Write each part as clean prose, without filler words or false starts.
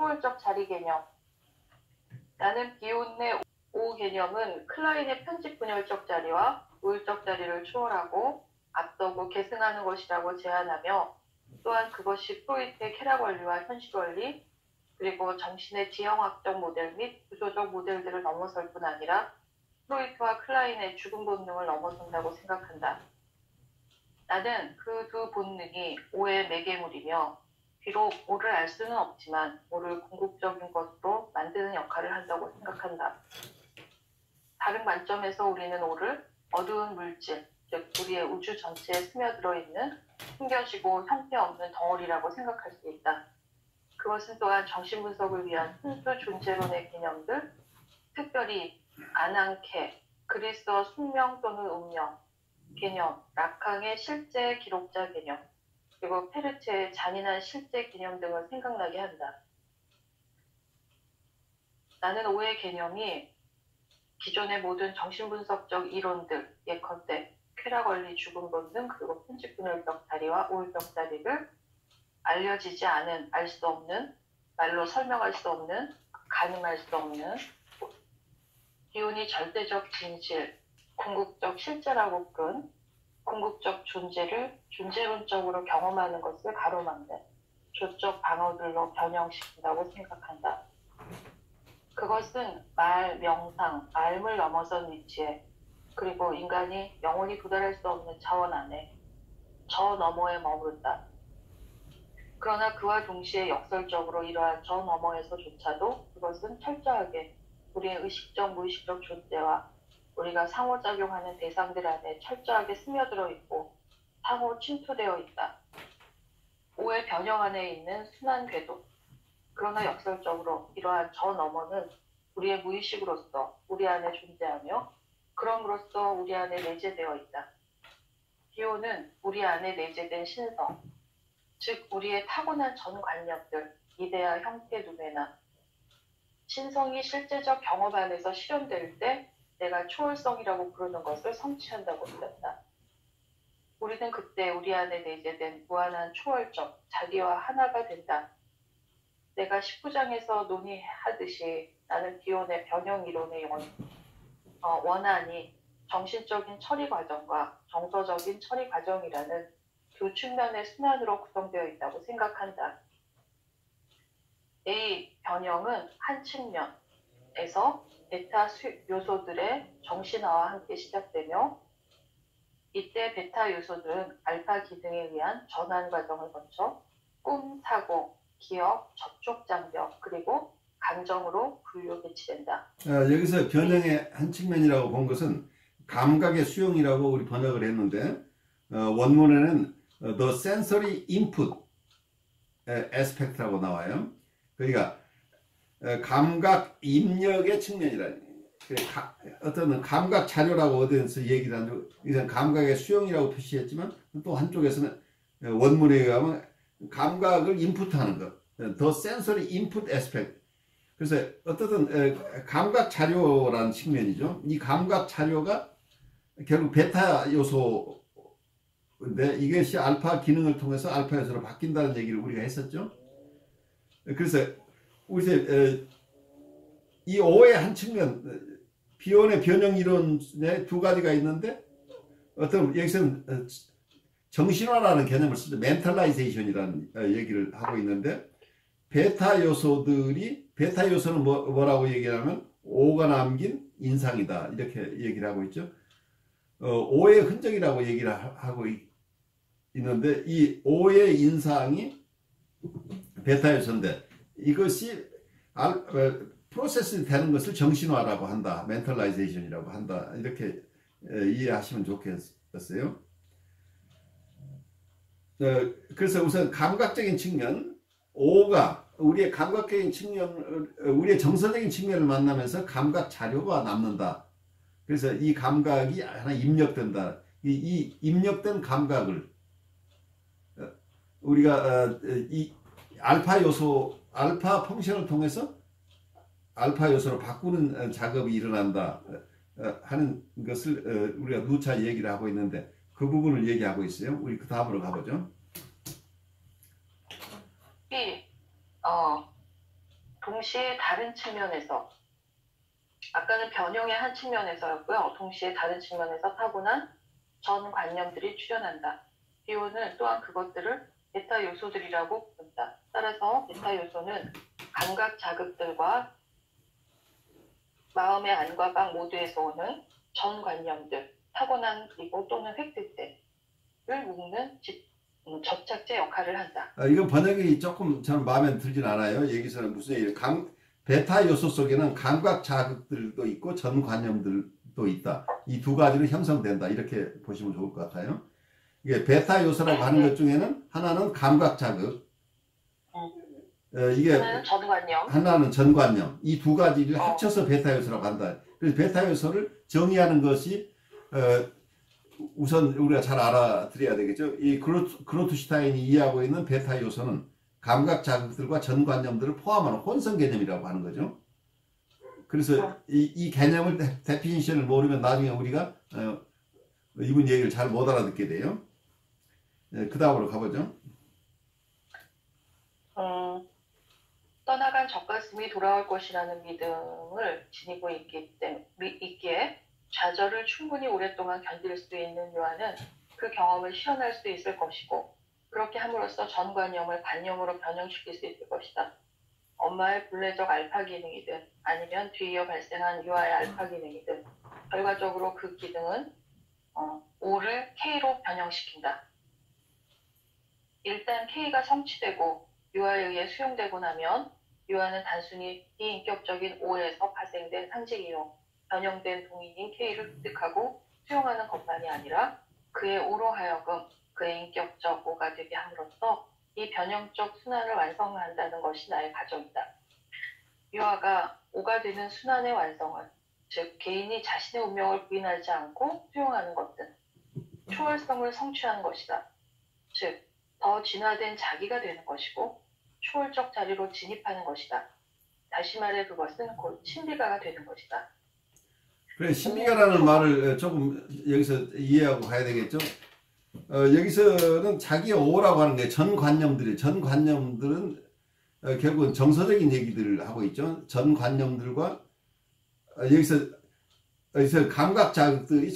초월적 자리 개념. 나는 비온의 O 개념은 클라인의 편집 분열적 자리와 우율적 자리를 초월하고 앞서고 계승하는 것이라고 제안하며, 또한 그것이 프로이트의 쾌락 원리와 현실 원리, 그리고 정신의 지형학적 모델 및 구조적 모델들을 넘어설 뿐 아니라 프로이트와 클라인의 죽음 본능을 넘어선다고 생각한다. 나는 그 두 본능이 O의 매개물이며, 비록 O를 알 수는 없지만 O를 궁극적인 것으로 만드는 역할을 한다고 생각한다. 다른 관점에서 우리는 O를 어두운 물질, 즉 우리의 우주 전체에 스며들어 있는 숨겨지고 형태없는 덩어리라고 생각할 수 있다. 그것은 또한 정신분석을 위한 순수 존재론의 개념들, 특별히 아난케, 그리스어 숙명 또는 운명 개념, 라캉의 실제 기록자 개념, 그리고 페르체의 잔인한 실제 개념 등을 생각나게 한다. 나는 O의 개념이 기존의 모든 정신분석적 이론들, 예컨대 쾌락 원리, 죽음 본능, 그리고 편집분열적 자리와 우울적 자리를 알려지지 않은, 알 수 없는, 말로 설명할 수 없는, 가늠할 수 없는 비운이 절대적 진실, 궁극적 실제라고 부른 궁극적 존재를 존재론적으로 경험하는 것을 가로막는 조적 방어들로 변형시킨다고 생각한다. 그것은 말, 명상, 알을 넘어선 위치에, 그리고 인간이 영원히 도달할 수 없는 차원 안에, 저 너머에 머무른다. 그러나 그와 동시에 역설적으로 이러한 저 너머에서조차도 그것은 철저하게 우리의 의식적, 무의식적 존재와 우리가 상호작용하는 대상들 안에 철저하게 스며들어 있고 상호 침투되어 있다. O의 변형 안에 있는 순환 궤도. 그러나 역설적으로 이러한 저 너머는 우리의 무의식으로서 우리 안에 존재하며 그럼으로써 우리 안에 내재되어 있다. 비오는 우리 안에 내재된 신성, 즉 우리의 타고난 전관념들, 이데아, 형태, 누메나, 신성이 실제적 경험 안에서 실현될 때 내가 초월성이라고 부르는 것을 성취한다고 믿었다. 우리는 그때 우리 안에 내재된 무한한 초월적 자기와 하나가 된다. 내가 19장에서 논의하듯이 나는 비온의 변형 이론의 원한이 정신적인 처리 과정과 정서적인 처리 과정이라는 두 측면의 순환으로 구성되어 있다고 생각한다. A 변형은 한 측면에서 베타 요소들의 정신화와 함께 시작되며, 이때 베타 요소들은 알파 기능에 의한 전환 과정을 거쳐 꿈, 사고, 기억, 접촉 장벽, 그리고 감정으로 분류 배치된다. 여기서 변형의 한 측면이라고 본 것은 감각의 수용이라고 우리 번역을 했는데, 원문에는 the sensory input aspect라고 나와요. 그러니까 감각 입력의 측면이라, 어떤 감각 자료라고 어디서 얘기를 하죠. 이건 감각의 수용이라고 표시했지만 또 한쪽에서는 원문에 의하면 감각을 인풋하는 것, the sensory input aspect. 그래서 어떻든 감각 자료라는 측면이죠. 이 감각 자료가 결국 베타 요소인데 이것이 알파 기능을 통해서 알파 요소로 바뀐다는 얘기를 우리가 했었죠. 그래서 우리 이 O의 한 측면, 비온의 변형 이론에 두 가지가 있는데, 어떤 여기서는 정신화라는 개념을 쓰죠. 멘탈라이제이션이라는 얘기를 하고 있는데, 베타 요소는 뭐라고 얘기하면 O가 남긴 인상이다, 이렇게 얘기를 하고 있죠. O의 흔적이라고 얘기를 하고 있는데, 이 O의 인상이 베타 요소인데, 이것이 프로세스 되는 것을 정신화라고 한다, 멘탈라이제이션이라고 한다, 이렇게 이해하시면 좋겠어요. 그래서 우선 감각적인 측면, O가 우리의 감각적인 측면, 우리의 정서적인 측면을 만나면서 감각 자료가 남는다. 그래서 이 감각이 하나 입력된다. 이 입력된 감각을 우리가 이 알파 요소, 알파 펑션을 통해서 알파 요소로 바꾸는 작업이 일어난다 하는 것을 우리가 누차 얘기를 하고 있는데, 그 부분을 얘기하고 있어요. 우리 그 다음으로 가보죠. 동시에 다른 측면에서, 아까는 변형의 한 측면에서였고요. 동시에 다른 측면에서 타고난 전관념들이 출현한다. 비오는 또한 그것들을 베타 요소들이라고 부른다. 따라서 베타 요소는 감각 자극들과 마음의 안과 방 모두에서 오는 전관념들, 타고난 그리고 또는 획득들을 묶는 접착제 역할을 한다. 이건 번역이 조금 저는 마음에 들진 않아요. 여기서는 무슨 얘기예요? 베타 요소 속에는 감각 자극들도 있고 전관념들도 있다. 이 두 가지로 형성된다. 이렇게 보시면 좋을 것 같아요. 이게 베타 요소라고 하는 것 중에는 하나는 감각 자극, 이게 하나는 전관념, 하나는 전관념. 이 두 가지를 합쳐서 베타 요소라고 한다. 그래서 베타 요소를 정의하는 것이 우선 우리가 잘 알아들어야 되겠죠. 이 그로트슈타인이 이해하고 있는 베타 요소는 감각 자극들과 전관념들을 포함하는 혼성 개념이라고 하는 거죠. 그래서 이 개념을 데피니션을 모르면 나중에 우리가 이분 얘기를 잘 못 알아듣게 돼요. 그 다음으로 가보죠. 떠나간 젖가슴이 돌아올 것이라는 믿음을 지니고 있기에 좌절을 충분히 오랫동안 견딜 수 있는 요한은 그 경험을 실현할 수 있을 것이고, 그렇게 함으로써 전관념을 관념으로 변형시킬 수 있을 것이다. 엄마의 본래적 알파 기능이든 아니면 뒤이어 발생한 유아의 알파 기능이든 결과적으로 그 기능은 O를 K로 변형시킨다. 일단 K가 성취되고 유아에 의해 수용되고 나면 유아는 단순히 비인격적인 O에서 파생된 상징이요, 변형된 동인인 K를 획득하고 수용하는 것만이 아니라 그의 O로 하여금 그의 인격적 O가 되게 함으로써 이 변형적 순환을 완성한다는 것이 나의 가정이다. 유아가 O가 되는 순환의 완성은, 즉 개인이 자신의 운명을 부인하지 않고 수용하는 것은 초월성을 성취하는 것이다. 즉 더 진화된 자기가 되는 것이고 초월적 자리로 진입하는 것이다. 다시 말해 그것은 곧 신비가가 되는 것이다. 그래, 신비가라는 말을 조금 여기서 이해하고 가야 되겠죠. 여기서는 자기의 오라고 하는 게 전관념들은 결국은 정서적인 얘기들을 하고 있죠. 전관념들과 여기서 감각 자극들이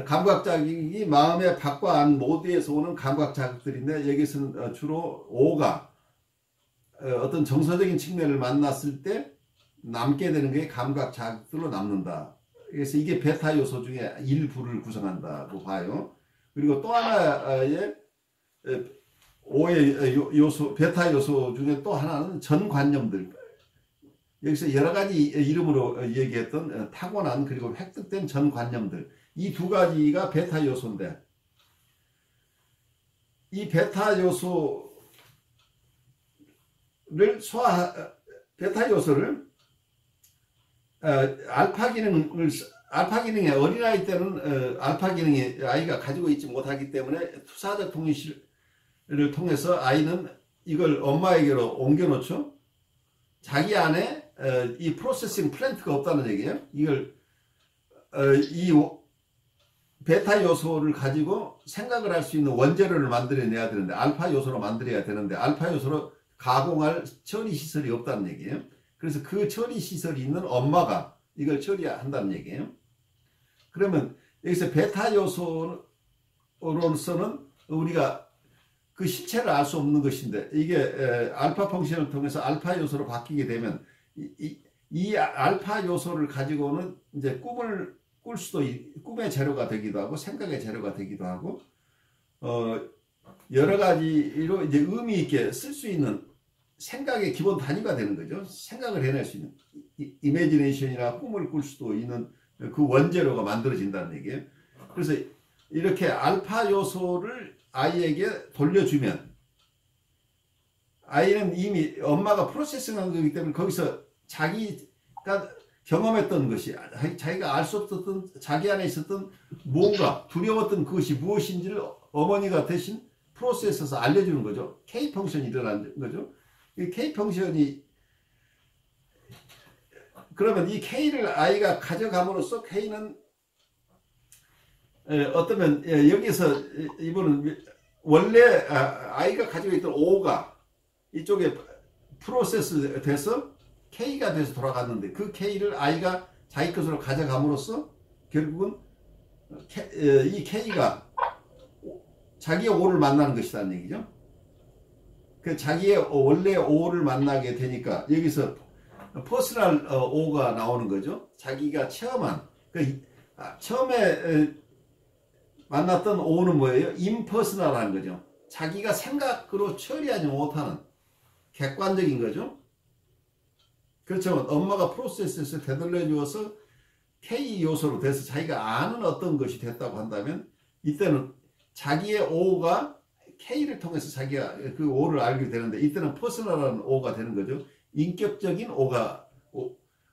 감각 자극이 마음의 밖과 안 모두에서 오는 감각 자극들인데, 여기서는 주로 오가 어떤 정서적인 측면을 만났을 때 남게 되는 게 감각 자극들로 남는다. 그래서 이게 베타 요소 중에 일부를 구성한다고 봐요. 그리고 또 하나의 오의 요소, 베타 요소 중에 또 하나는 전관념들. 여기서 여러 가지 이름으로 얘기했던 타고난 그리고 획득된 전관념들. 이 두 가지가 베타 요소인데, 이 베타 요소를 베타 요소를 알파 기능의 어린아이 때는 알파 기능이 아이가 가지고 있지 못하기 때문에 투사적 통일을 통해서 아이는 이걸 엄마에게로 옮겨놓죠. 자기 안에 이 프로세싱 플랜트가 없다는 얘기예요. 이걸 이 베타 요소를 가지고 생각을 할 수 있는 원재료를 만들어내야 되는데, 알파 요소로 만들어야 되는데 알파 요소로 가공할 처리 시설이 없다는 얘기예요. 그래서 그 처리 시설이 있는 엄마가 이걸 처리한다는 얘기예요. 그러면 여기서 베타 요소로서는 우리가 그 실체를 알 수 없는 것인데, 이게 알파 펑션을 통해서 알파 요소로 바뀌게 되면 이 알파 요소를 가지고는 이제 꿈을 꿀 수도, 꿈의 재료가 되기도 하고 생각의 재료가 되기도 하고 여러 가지로 이제 의미 있게 쓸 수 있는 생각의 기본 단위가 되는 거죠. 생각을 해낼 수 있는 이미지네이션이나 꿈을 꿀 수도 있는 그 원재료가 만들어진다는 얘기예요. 그래서 이렇게 알파 요소를 아이에게 돌려주면 아이는 이미 엄마가 프로세싱한 거기 때문에 거기서 자기가 경험했던 것이, 자기가 알 수 없었던 자기 안에 있었던 뭔가 두려웠던 그것이 무엇인지를 어머니가 대신 프로세스에서 알려주는 거죠. K 펑션이 일어나는 거죠. 이 K 펑션이, 그러면 이 K를 아이가 가져감으로써 K는 어떠면 여기서 이분은 원래 아이가 가지고 있던 O가 이쪽에 프로세스 돼서 K가 돼서 돌아갔는데 그 K를 I가 자기 것으로 가져감으로써 결국은 이 K가 자기의 O를 만나는 것이라는 얘기죠. 그 자기의 원래 O를 만나게 되니까 여기서 퍼스널 O가 나오는 거죠. 자기가 체험한 처음에 만났던 O는 뭐예요? 임퍼스널한 거죠. 자기가 생각으로 처리하지 못하는 객관적인 거죠. 그렇죠. 엄마가 프로세스에서 되돌려 주어서 K 요소로 돼서 자기가 아는 어떤 것이 됐다고 한다면 이때는 자기의 O가 K를 통해서 자기가 그 O를 알게 되는데 이때는 퍼스널한 O가 되는 거죠. 인격적인 O가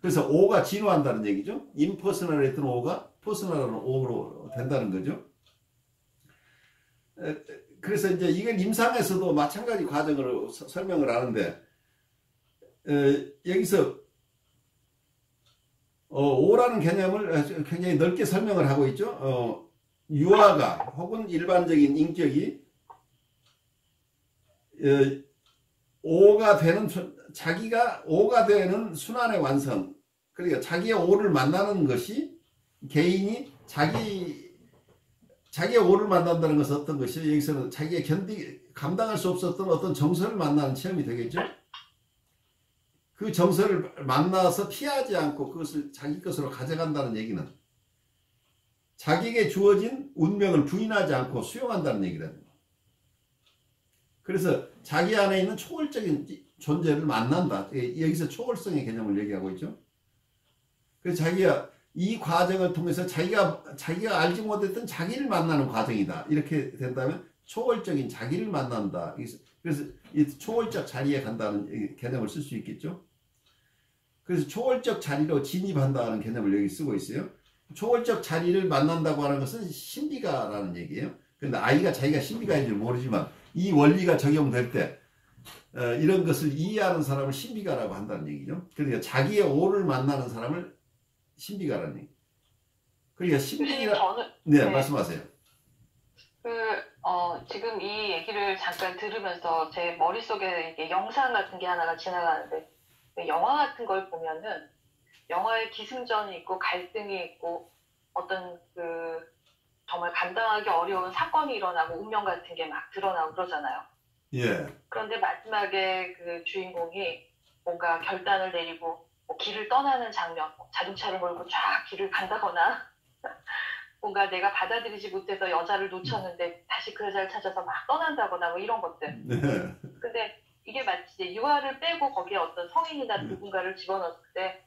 그래서 O가 진화한다는 얘기죠. 임퍼스널했던 O가 퍼스널한 O로 된다는 거죠. 그래서 이제 이건 임상에서도 마찬가지 과정으로 설명을 하는데 여기서 O라는 개념을 굉장히 넓게 설명을 하고 있죠. 유아가 혹은 일반적인 인격이 O가 되는 자기가 O가 되는 순환의 완성, 그러니까 자기의 O를 만나는 것이 개인이 자기의 O를 만난다는 것은 어떤 것이요? 여기서는 자기가 감당할 수 없었던 어떤 정서를 만나는 체험이 되겠죠. 그 정서를 만나서 피하지 않고 그것을 자기 것으로 가져간다는 얘기는 자기에게 주어진 운명을 부인하지 않고 수용한다는 얘기랍니다. 그래서 자기 안에 있는 초월적인 존재를 만난다. 여기서 초월성의 개념을 얘기하고 있죠. 그래서 자기가 이 과정을 통해서 자기가 알지 못했던 자기를 만나는 과정이다. 이렇게 된다면 초월적인 자기를 만난다. 그래서 이 초월적 자리에 간다는 개념을 쓸 수 있겠죠. 그래서 초월적 자리로 진입한다는 개념을 여기 쓰고 있어요. 초월적 자리를 만난다고 하는 것은 신비가라는 얘기예요. 그런데 아이가 자기가 신비가인 줄 모르지만 이 원리가 적용될 때 이런 것을 이해하는 사람을 신비가라고 한다는 얘기죠. 그러니까 자기의 O를 만나는 사람을 신비가라는 얘기. 그러니까 신비가 네, 말씀하세요. 지금 이 얘기를 잠깐 들으면서 제 머릿속에 이게 영상 같은 게 하나가 지나가는데 영화 같은 걸 보면은 영화에 기승전이 있고 갈등이 있고 어떤 정말 감당하기 어려운 사건이 일어나고 운명 같은 게 막 드러나고 그러잖아요. 예. 그런데 마지막에 그 주인공이 뭔가 결단을 내리고 뭐 길을 떠나는 장면, 자동차를 몰고 쫙 길을 간다거나 뭔가 내가 받아들이지 못해서 여자를 놓쳤는데 다시 그 여자를 찾아서 막 떠난다거나 뭐 이런 것들. 네. 근데 이게 마치 이제 유아를 빼고 거기에 어떤 성인이나 누군가를 집어넣었을 때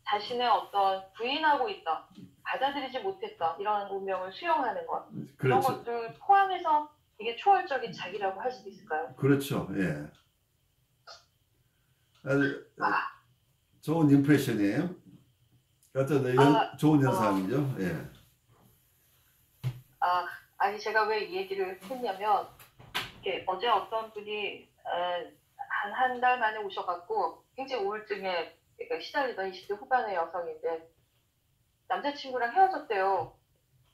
자신의 어떤 부인하고 있던 받아들이지 못했던 이런 운명을 수용하는 것, 그렇죠. 이런 것들 포함해서 이게 초월적인 자기라고 할 수도 있을까요? 그렇죠. 예. 아주 좋은 임프레션이에요. 어떤 좋은 현상이죠. 예. 아니 제가 왜 이 얘기를 했냐면 어제 어떤 분이 한 달 만에 오셔갖고 굉장히 우울증에 시달리던 20대 후반의 여성인데 남자친구랑 헤어졌대요.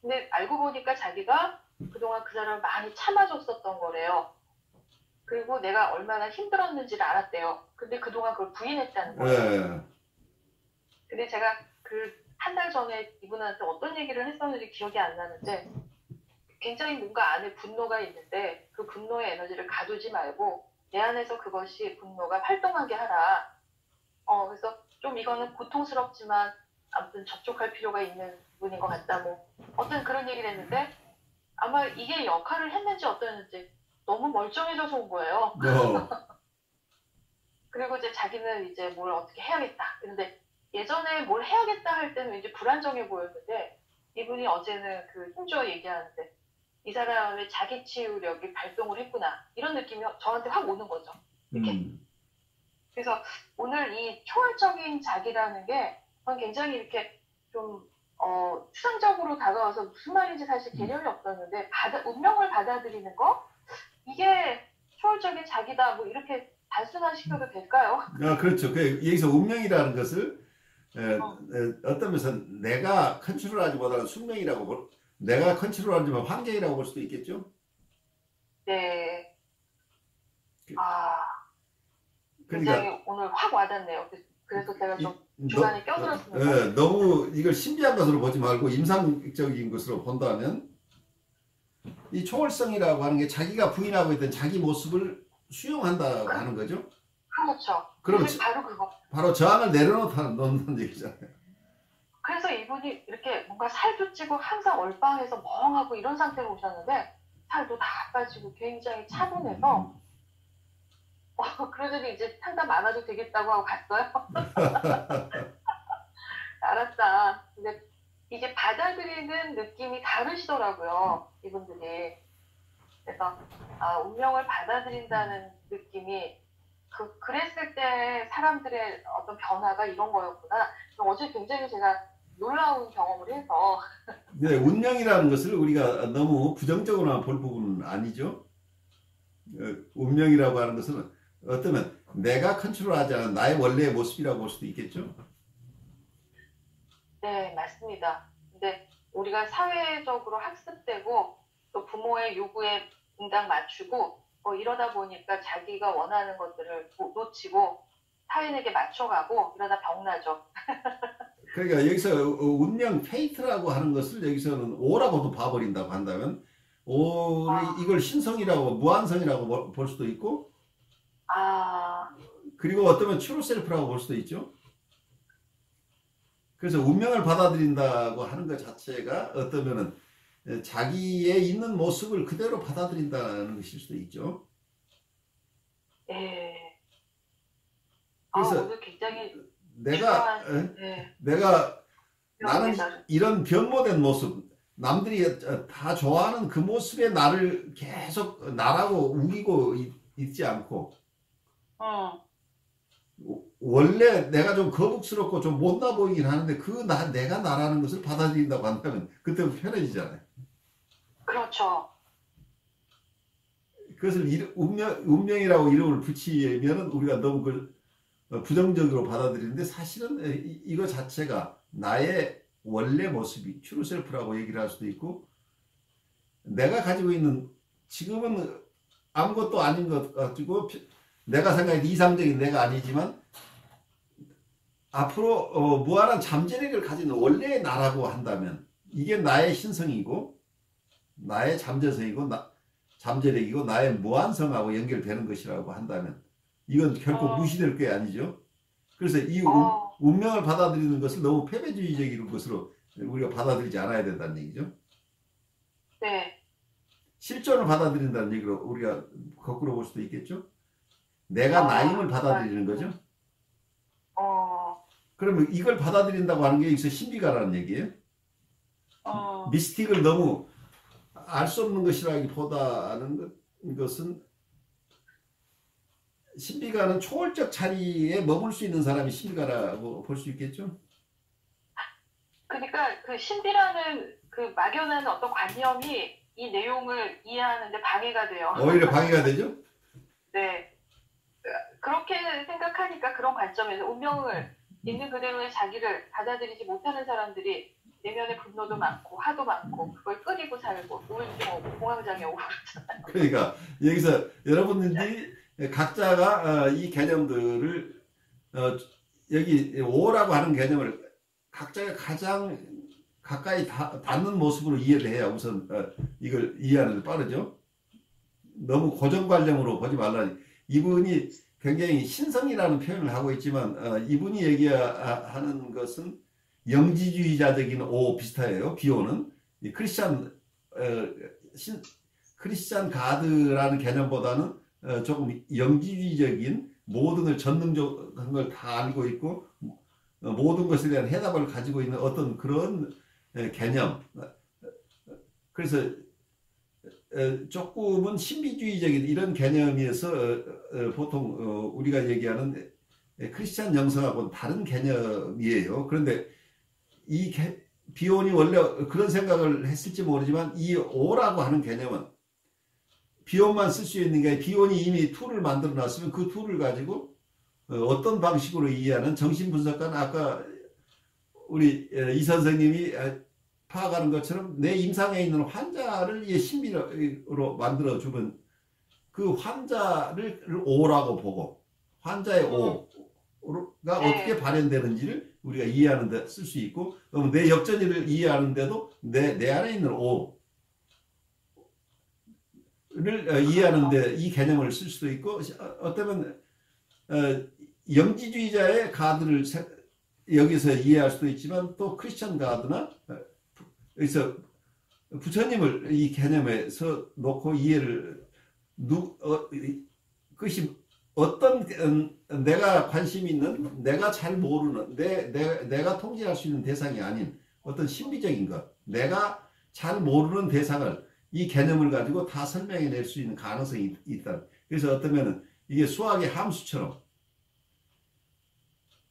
근데 알고 보니까 자기가 그동안 그 사람을 많이 참아줬었던 거래요. 그리고 내가 얼마나 힘들었는지를 알았대요. 근데 그동안 그걸 부인했다는 거예요. 근데 제가 한 달 전에 이분한테 어떤 얘기를 했었는지 기억이 안 나는데 굉장히 뭔가 안에 분노가 있는데 그 분노의 에너지를 가두지 말고 내 안에서 그것이 분노가 활동하게 하라. 그래서 좀 이거는 고통스럽지만 아무튼 접촉할 필요가 있는 부분인 것 같다. 뭐 어떤 그런 얘기를 했는데 아마 이게 역할을 했는지 어떠했는지 너무 멀쩡해져서 온 거예요. 그리고 이제 자기는 이제 뭘 어떻게 해야겠다. 근데 예전에 뭘 해야겠다 할 때는 왠지 불안정해 보였는데 이분이 어제는 힘주어 얘기하는데 이 사람의 자기 치유력이 발동을 했구나. 이런 느낌이 저한테 확 오는 거죠. 이렇게. 그래서 오늘 이 초월적인 자기라는 게 굉장히 이렇게 좀 추상적으로 다가와서 무슨 말인지 사실 개념이 없었는데 운명을 받아들이는 거 이게 초월적인 자기다 뭐 이렇게 단순화시켜도 될까요? 그렇죠. 여기서 운명이라는 것을 어떤 면에서 내가 컨트롤하지보다는 숙명이라고 내가 컨트롤하지만 환경이라고 볼 수도 있겠죠. 네. 그러니까 굉장히 오늘 확 와닿네요. 그래서 제가 좀 너, 중간에 껴들었습니다. 너무 이걸 신비한 것으로 보지 말고 임상적인 것으로 본다면 이 초월성이라고 하는 게 자기가 부인하고 있던 자기 모습을 수용한다고 하는 거죠. 그렇죠. 그럼 바로 그거. 바로 저항을 내려놓는다는 얘기잖아요. 그래서 이분이 이렇게 뭔가 살도 찌고 항상 얼빵해서 멍하고 이런 상태로 오셨는데 살도 다 빠지고 굉장히 차분해서 그러더니 이제 상담 안 와도 되겠다고 하고 갔어요. 알았다. 근데 이게 받아들이는 느낌이 다르시더라고요. 이분들이. 그래서 운명을 받아들인다는 느낌이 그랬을 때 사람들의 어떤 변화가 이런 거였구나. 어제 굉장히 제가 놀라운 경험을 해서. 네, 운명이라는 것을 우리가 너무 부정적으로만 볼 부분은 아니죠. 운명이라고 하는 것은 어쩌면 내가 컨트롤하지 않은 나의 원래의 모습이라고 볼 수도 있겠죠. 네, 맞습니다. 근데 우리가 사회적으로 학습되고 또 부모의 요구에 응당 맞추고 이러다 보니까 자기가 원하는 것들을 놓치고 타인에게 맞춰가고 이러다 병나죠. 그러니까 여기서 운명 페이트라고 하는 것을 여기서는 오라고도 봐버린다고 한다면 이걸 신성이라고 무한성이라고 볼 수도 있고 그리고 어쩌면 트루셀프라고 볼 수도 있죠. 그래서 운명을 받아들인다고 하는 것 자체가 어떠면은 자기의 있는 모습을 그대로 받아들인다는 것일 수도 있죠. 네. 그래서 오늘 굉장히 내가 나는 이런 변모된 모습, 남들이 다 좋아하는 그 모습의 나를 계속 나라고 우기고 있지 않고 원래 내가 좀 거북스럽고 좀 못나 보이긴 하는데 내가 나라는 것을 받아들인다고 한다면 그때부터 편해지잖아요. 그렇죠. 그것을 운명이라고 이름을 붙이면 우리가 너무 부정적으로 받아들이는데 사실은 이거 자체가 나의 원래 모습이 트루셀프라고 얘기를 할 수도 있고 내가 가지고 있는 지금은 아무것도 아닌 것 가지고 내가 생각해도 이상적인 내가 아니지만 앞으로 무한한 잠재력을 가진 원래의 나라고 한다면 이게 나의 신성이고 나의 잠재성이고 잠재력이고 나의 무한성하고 연결되는 것이라고 한다면 이건 결코 무시될 게 아니죠. 그래서 이 운명을 받아들이는 것을 너무 패배주의적인 것으로 우리가 받아들이지 않아야 된다는 얘기죠. 네. 실존을 받아들인다는 얘기로 우리가 거꾸로 볼 수도 있겠죠. 내가 나임을 받아들이는 거죠. 그러면 이걸 받아들인다고 하는 게 여기서 신비가라는 얘기예요. 미스틱을 너무 알 수 없는 것이라기보다는 것은 신비가는 초월적 자리에 머물 수 있는 사람이 신비가라고 볼 수 있겠죠. 그러니까 그 신비라는 그 막연한 어떤 관념이 이 내용을 이해하는데 방해가 돼요. 오히려 방해가 되죠? 네. 그렇게 생각하니까 그런 관점에서 운명을 있는 그대로의 자기를 받아들이지 못하는 사람들이 내면의 분노도 많고 화도 많고 그걸 끓이고 살고 우울증 오고 공황장애 오고 그러잖아요. 그러니까 여기서 여러분들이 각자가 이 개념들을 여기 오라고 하는 개념을 각자가 가장 가까이 닿는 모습으로 이해를 해야 우선 이걸 이해하는 데 빠르죠. 너무 고정관념으로 보지 말라. 이분이 굉장히 신성이라는 표현을 하고 있지만 이분이 얘기하는 것은 영지주의자적인 오 비슷해요. 비오는 크리스찬 가드라는 개념보다는 조금 영지주의적인 모든 걸 전능적인 걸 다 알고 있고 모든 것에 대한 해답을 가지고 있는 어떤 그런 개념. 그래서 조금은 신비주의적인 이런 개념에서 보통 우리가 얘기하는 크리스찬 영성하고는 다른 개념이에요. 그런데 이 비온이 원래 그런 생각을 했을지 모르지만 이 오라고 하는 개념은 비온만 쓸 수 있는 게 비온이 이미 툴을 만들어 놨으면 그 툴을 가지고 어떤 방식으로 이해하는 정신분석가는 아까 우리 이 선생님이 파악하는 것처럼 내 임상에 있는 환자를 신비로 만들어주면 그 환자를 오라고 보고 환자의 오가 네. 어떻게 발현되는지를 우리가 이해하는 데 쓸 수 있고, 그럼 내 역전위를 이해하는데도 내 안에 있는 오를 이해하는데 이 개념을 쓸 수도 있고, 어쩌면 영지주의자의 가드를 여기서 이해할 수도 있지만, 또 크리스천 가드나 여기서 부처님을 이 개념에서 놓고 이해를 그것이 어떤 내가 관심 있는, 내가 잘 모르는, 내가 통제할 수 있는 대상이 아닌 어떤 신비적인 것, 내가 잘 모르는 대상을 이 개념을 가지고 다 설명해 낼 수 있는 가능성이 있다. 그래서 어쩌면 이게 수학의 함수처럼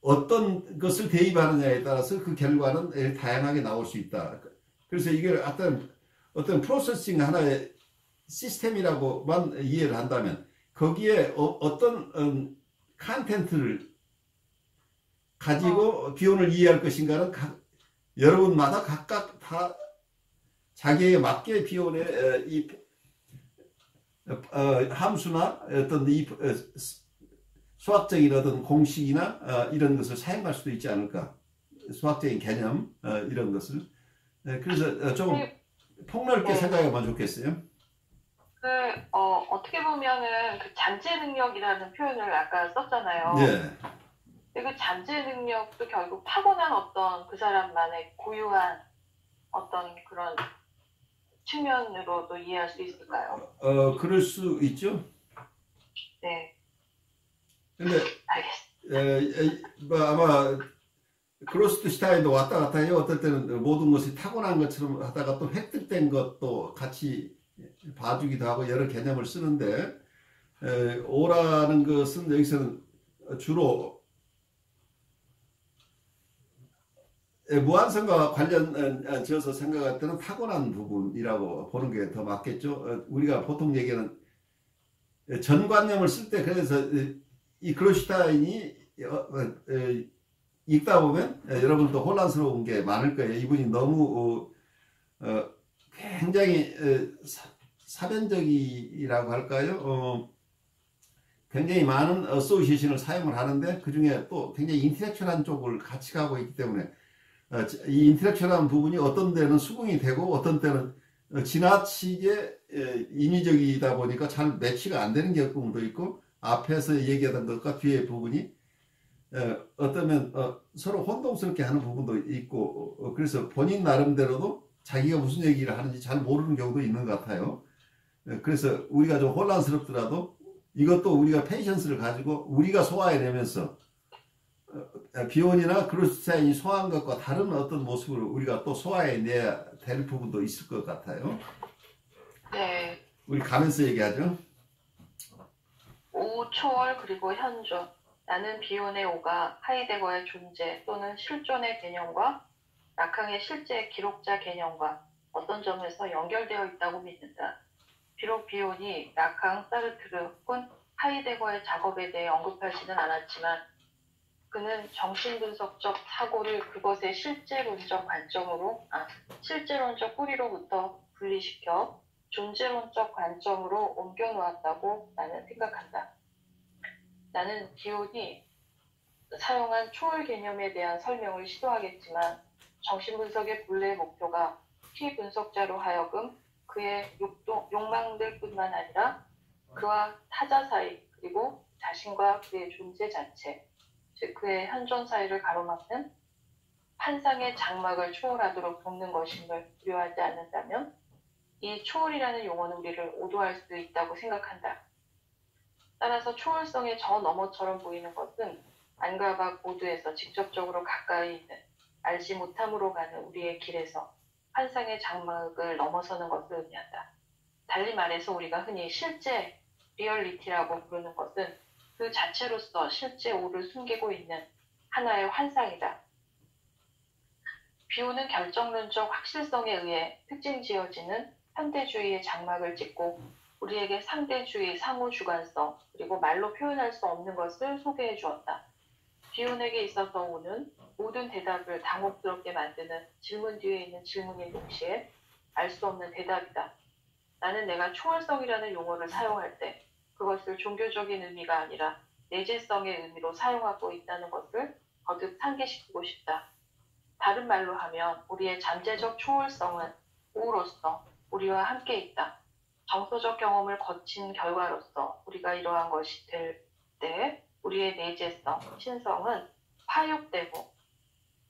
어떤 것을 대입하느냐에 따라서 그 결과는 다양하게 나올 수 있다. 그래서 이걸 어떤 프로세싱 하나의 시스템이라고만 이해를 한다면, 거기에 어떤 컨텐츠를 가지고 비혼을 이해할 것인가는 여러분마다 각각 다 자기에 맞게 비혼의 이 함수나 어떤 이 수학적인 어떤 공식이나 이런 것을 사용할 수도 있지 않을까. 수학적인 개념 이런 것을. 그래서 조금 폭넓게 네. 생각해보면 좋겠어요. 어떻게 보면은 그 잠재 능력이라는 표현을 아까 썼잖아요. 네. 근데 그 잠재 능력도 결국 타고난 어떤 그 사람만의 고유한 어떤 그런 측면으로도 이해할 수 있을까요? 그럴 수 있죠. 네, 근데 알겠습니다. 뭐 아마 크로스트슈타인도 왔다 갔다 해요. 어떨 때는 모든 것이 타고난 것처럼 하다가 또 획득된 것도 같이 봐주기도 하고 여러 개념을 쓰는데, 오라는 것은 여기서는 주로 무한성과 관련 지어서 생각할 때는 타고난 부분이라고 보는 게 더 맞겠죠. 우리가 보통 얘기하는 전관념을 쓸 때, 그래서 이 크로스타인이 읽다 보면 여러분도 혼란스러운 게 많을 거예요. 이분이 너무 굉장히 사변적이라고 할까요? 굉장히 많은 어소시에이션을 사용을 하는데, 그 중에 또 굉장히 인텔렉츄얼한 쪽을 같이 가고 있기 때문에 이 인텔렉츄얼한 부분이 어떤 데는 수긍이 되고 어떤 때는 지나치게 인위적이다 보니까 잘 매치가 안 되는 경우도 있고, 앞에서 얘기하던 것과 뒤의 부분이 어쩌면 서로 혼동스럽게 하는 부분도 있고, 그래서 본인 나름대로도 자기가 무슨 얘기를 하는지 잘 모르는 경우도 있는 것 같아요. 그래서 우리가 좀 혼란스럽더라도 이것도 우리가 페이션스를 가지고 우리가 소화해내면서 비혼이나 크로스타인이 소화한 것과 다른 어떤 모습을 우리가 또 소화해내야 될 부분도 있을 것 같아요. 네. 우리 가면서 얘기하죠. 오, 초월 그리고 현존. 나는 비혼의 오가 하이데거의 존재 또는 실존의 개념과 라캉의 실제 기록자 개념과 어떤 점에서 연결되어 있다고 믿는다. 비록 비혼이 라캉, 사르트르 혹은 하이데거의 작업에 대해 언급하지는 않았지만, 그는 정신분석적 사고를 그것의 실제론적 뿌리로부터 분리시켜 존재론적 관점으로 옮겨 놓았다고 나는 생각한다. 나는 비혼이 사용한 초월 개념에 대한 설명을 시도하겠지만, 정신분석의 본래의 목표가 피분석자로 하여금 그의 욕망들 뿐만 아니라 그와 타자 사이, 그리고 자신과 그의 존재 자체, 즉 그의 현존 사이를 가로막는 환상의 장막을 초월하도록 돕는 것임을 두려워하지 않는다면, 이 초월이라는 용어는 우리를 오도할 수도 있다고 생각한다. 따라서 초월성의 저 너머처럼 보이는 것은 안과 밖 모두에서 직접적으로 가까이 있는 알지 못함으로 가는 우리의 길에서 환상의 장막을 넘어서는 것을 의미한다. 달리 말해서 우리가 흔히 실제 리얼리티라고 부르는 것은 그 자체로서 실제 오를 숨기고 있는 하나의 환상이다. 비혼은 결정론적 확실성에 의해 특징 지어지는 현대주의의 장막을 찍고 우리에게 상대주의, 상호주관성, 그리고 말로 표현할 수 없는 것을 소개해 주었다. 비혼에게 있어서 오는 모든 대답을 당혹스럽게 만드는 질문 뒤에 있는 질문인 동시에 알 수 없는 대답이다. 나는 내가 초월성이라는 용어를 사용할 때 그것을 종교적인 의미가 아니라 내재성의 의미로 사용하고 있다는 것을 거듭 상기시키고 싶다. 다른 말로 하면 우리의 잠재적 초월성은 우로서 우리와 함께 있다. 정서적 경험을 거친 결과로서 우리가 이러한 것이 될 때 우리의 내재성, 신성은 파육되고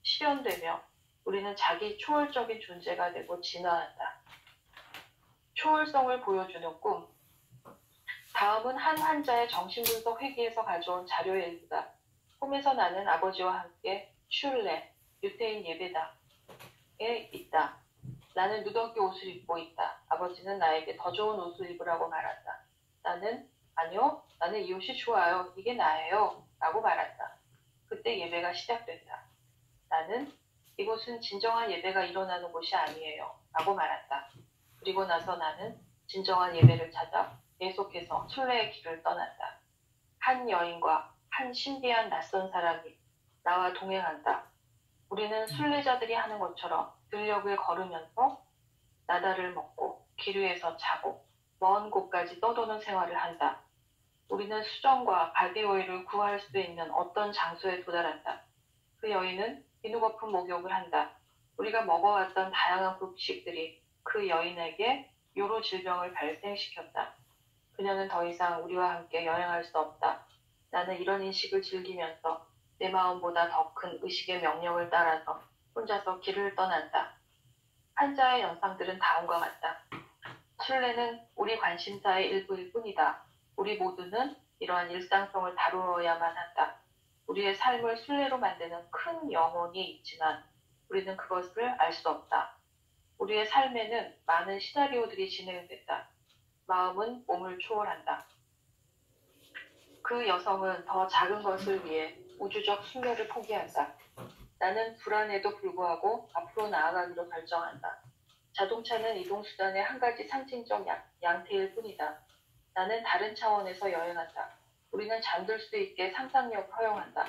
실현되며 우리는 자기 초월적인 존재가 되고 진화한다. 초월성을 보여주는 꿈. 다음은 한 환자의 정신분석 회기에서 가져온 자료의 일부다. 꿈에서 나는 아버지와 함께 슐레, 유태인 예배당에 있다. 나는 누더기 옷을 입고 있다. 아버지는 나에게 더 좋은 옷을 입으라고 말한다. 아니요, 나는 이 옷이 좋아요. 이게 나예요. 라고 말한다. 그때 예배가 시작된다. 나는 이곳은 진정한 예배가 일어나는 곳이 아니에요. 라고 말한다. 그리고 나서 나는 진정한 예배를 찾아 계속해서 순례의 길을 떠난다. 한 여인과 한 신비한 낯선 사람이 나와 동행한다. 우리는 순례자들이 하는 것처럼 들녘을 걸으면서 나다를 먹고 길 위에서 자고 먼 곳까지 떠도는 생활을 한다. 우리는 수정과 바디오일을 구할 수 있는 어떤 장소에 도달한다. 그 여인은 비누거품 목욕을 한다. 우리가 먹어왔던 다양한 급식들이 그 여인에게 요로 질병을 발생시켰다. 그녀는 더 이상 우리와 함께 여행할 수 없다. 나는 이런 인식을 즐기면서 내 마음보다 더 큰 의식의 명령을 따라서 혼자서 길을 떠난다. 환자의 연상들은 다음과 같다. 순례는 우리 관심사의 일부일 뿐이다. 우리 모두는 이러한 일상성을 다루어야만 한다. 우리의 삶을 순례로 만드는 큰 영혼이 있지만 우리는 그것을 알 수 없다. 우리의 삶에는 많은 시나리오들이 진행됐다. 마음은 몸을 초월한다. 그 여성은 더 작은 것을 위해 우주적 순례를 포기한다. 나는 불안에도 불구하고 앞으로 나아가기로 결정한다. 자동차는 이동수단의 한 가지 상징적 양태일 뿐이다. 나는 다른 차원에서 여행한다. 우리는 잠들 수 있게 상상력을 허용한다.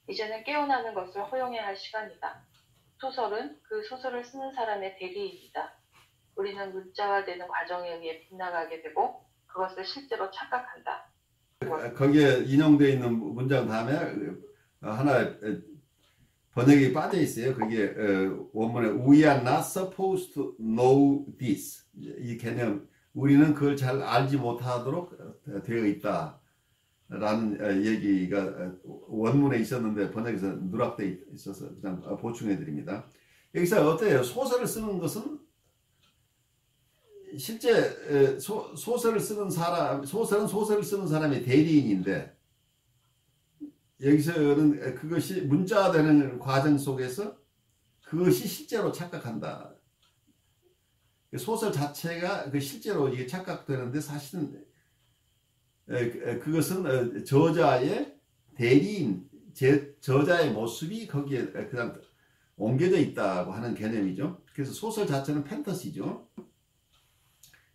이제는 깨어나는 것을 허용해야 할 시간이다. 소설은 그 소설을 쓰는 사람의 대리인이다. 우리는 문자화되는 과정에 의해 빗나가게 되고 그것을 실제로 착각한다. 거기에 인용되어 있는 문장 다음에 하나 번역이 빠져 있어요. 그게 원문에 We are not supposed to know this. 이 개념, 우리는 그걸 잘 알지 못하도록 되어 있다 라는 얘기가 원문에 있었는데 번역에서 누락되어 있어서 그냥 보충해 드립니다. 여기서 어때요? 소설을 쓰는 것은 실제 소설을 쓰는 사람, 소설은 소설을 쓰는 사람이 대리인인데 여기서는 그것이 문자되는 과정 속에서 그것이 실제로 착각한다. 소설 자체가 실제로 이게 착각되는데 사실은 그것은 저자의 대리인, 저자의 모습이 거기에 그냥 옮겨져 있다고 하는 개념이죠. 그래서 소설 자체는 판타지죠.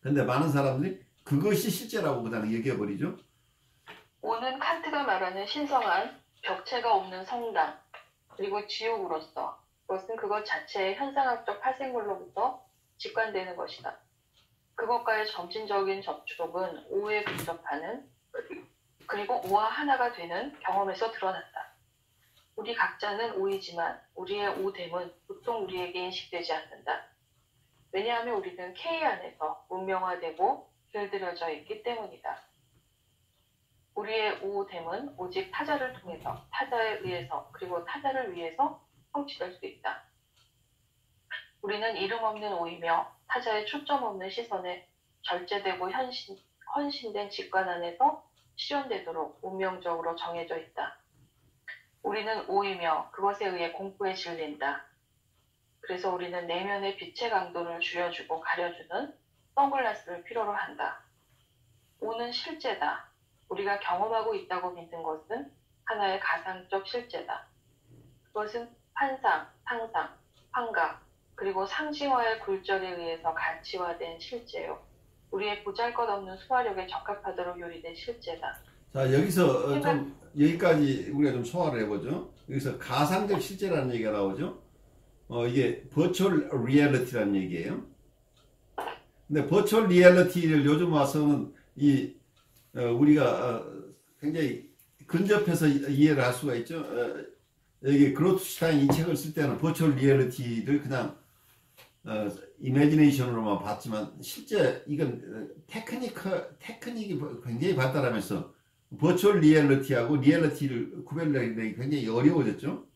근데 많은 사람들이 그것이 실제라고 그냥 얘기해버리죠. 오는 칸트가 말하는 신성한 벽체가 없는 성당 그리고 지옥으로서 그것은 그것 자체의 현상학적 파생물로부터 직관되는 것이다. 그것과의 점진적인 접촉은 오에 근접하는 그리고 오와 하나가 되는 경험에서 드러난다. 우리 각자는 오이지만 우리의 오됨은 보통 우리에게 인식되지 않는다. 왜냐하면 우리는 K 안에서 문명화되고 길들여져 있기 때문이다. 우리의 오됨은 오직 타자를 통해서, 타자에 의해서, 그리고 타자를 위해서 성취될 수 있다. 우리는 이름 없는 오이며 타자의 초점 없는 시선에 절제되고 헌신된 직관 안에서 실현되도록 운명적으로 정해져 있다. 우리는 오이며 그것에 의해 공포에 질린다. 그래서 우리는 내면의 빛의 강도를 줄여주고 가려주는 선글라스를 필요로 한다. 오는 실제다. 우리가 경험하고 있다고 믿는 것은 하나의 가상적 실제다. 그것은 환상, 상상, 환각, 그리고 상징화의 굴절에 의해서 가치화된 실제요. 우리의 보잘것없는 소화력에 적합하도록 요리된 실제다. 자, 여기서 좀 여기까지 우리가 좀 소화를 해보죠. 여기서 가상적 실제라는 얘기가 나오죠. 이게 버추얼 리얼리티라는 얘기예요. 근데 버추얼 리얼리티를 요즘 와서는 우리가 굉장히 근접해서 이해를 할 수가 있죠. 여기 그로트슈타인 이 책을 쓸 때는 버추얼 리얼리티를 그냥 이미지네이션으로만 봤지만 실제 이건 테크닉이 굉장히 발달하면서 버추얼 리얼리티하고 리얼리티를 구별하기 굉장히 어려워졌죠.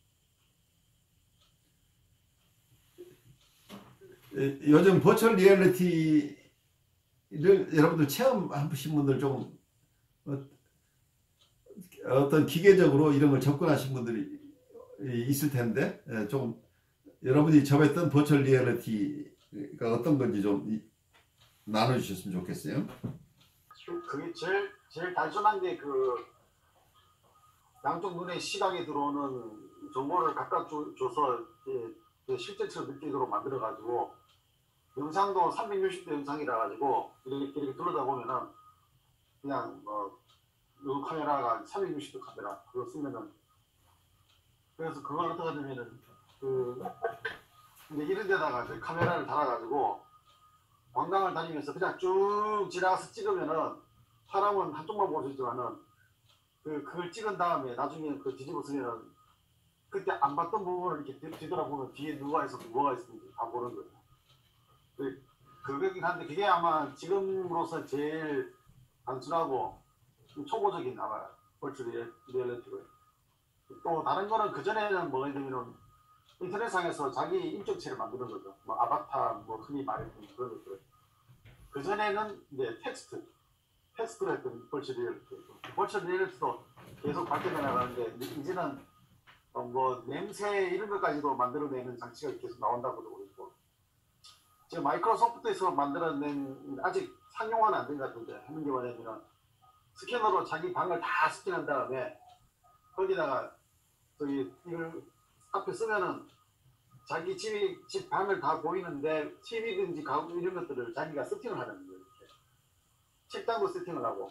요즘 버추얼 리얼리티를 여러분들 체험하신 분들 조금 어떤 기계적으로 이런 걸 접근하신 분들이 있을 텐데 좀 여러분이 접했던 버추얼 리얼리티가 어떤 건지 좀 나눠주셨으면 좋겠어요. 그게 제일 단순한 게 그 양쪽 눈에 시각이 들어오는 정보를 각각 줘서 실제처럼 느끼도록 만들어 가지고 영상도 360도 영상이라 가지고 이렇게 둘러다 보면은 그냥 이 카메라가 360도 카메라 그거 쓰면은 그래서 그걸 어떻게 하냐면은 근데 이런 데다가 이제 카메라를 달아가지고 관광을 다니면서 그냥 쭉 지나가서 찍으면은 사람은 한쪽만 볼 수 있지만은 그걸 찍은 다음에 나중에 그 뒤집어 쓰면은 그때 안 봤던 부분을 이렇게 뒤돌아보면 뒤에 누가 있었고 뭐가 있었는지 다 보는 거예요. 그거긴 한데 그게 아마 지금으로서 제일 단순하고 초보적인 아마 버추얼 리얼리티고요. 또 다른 거는 그전에는 뭐가 있냐면은 인터넷상에서 자기 인격체를 만드는 거죠. 뭐 아바타, 뭐 흔히 말했던 그런 것들. 그전에는 이제 텍스트로 했던 버추얼 리얼리티. 버추얼 리얼리티도 계속 발전해 나가는데 이제는 뭐 냄새 이런 것까지도 만들어내는 장치가 계속 나온다고 그러고 있고 지금 마이크로소프트에서 만들어낸 아직 상용화는 안 된 것 같은데 하는 게 뭐냐면 스캐너로 자기 방을 다 스캔한 다음에 거기다가 이걸 앞에 쓰면은 자기 집 방을 다 보이는데 TV든지 가구 이런 것들을 자기가 세팅을 하는 거예요. 이렇게. 책당도 세팅을 하고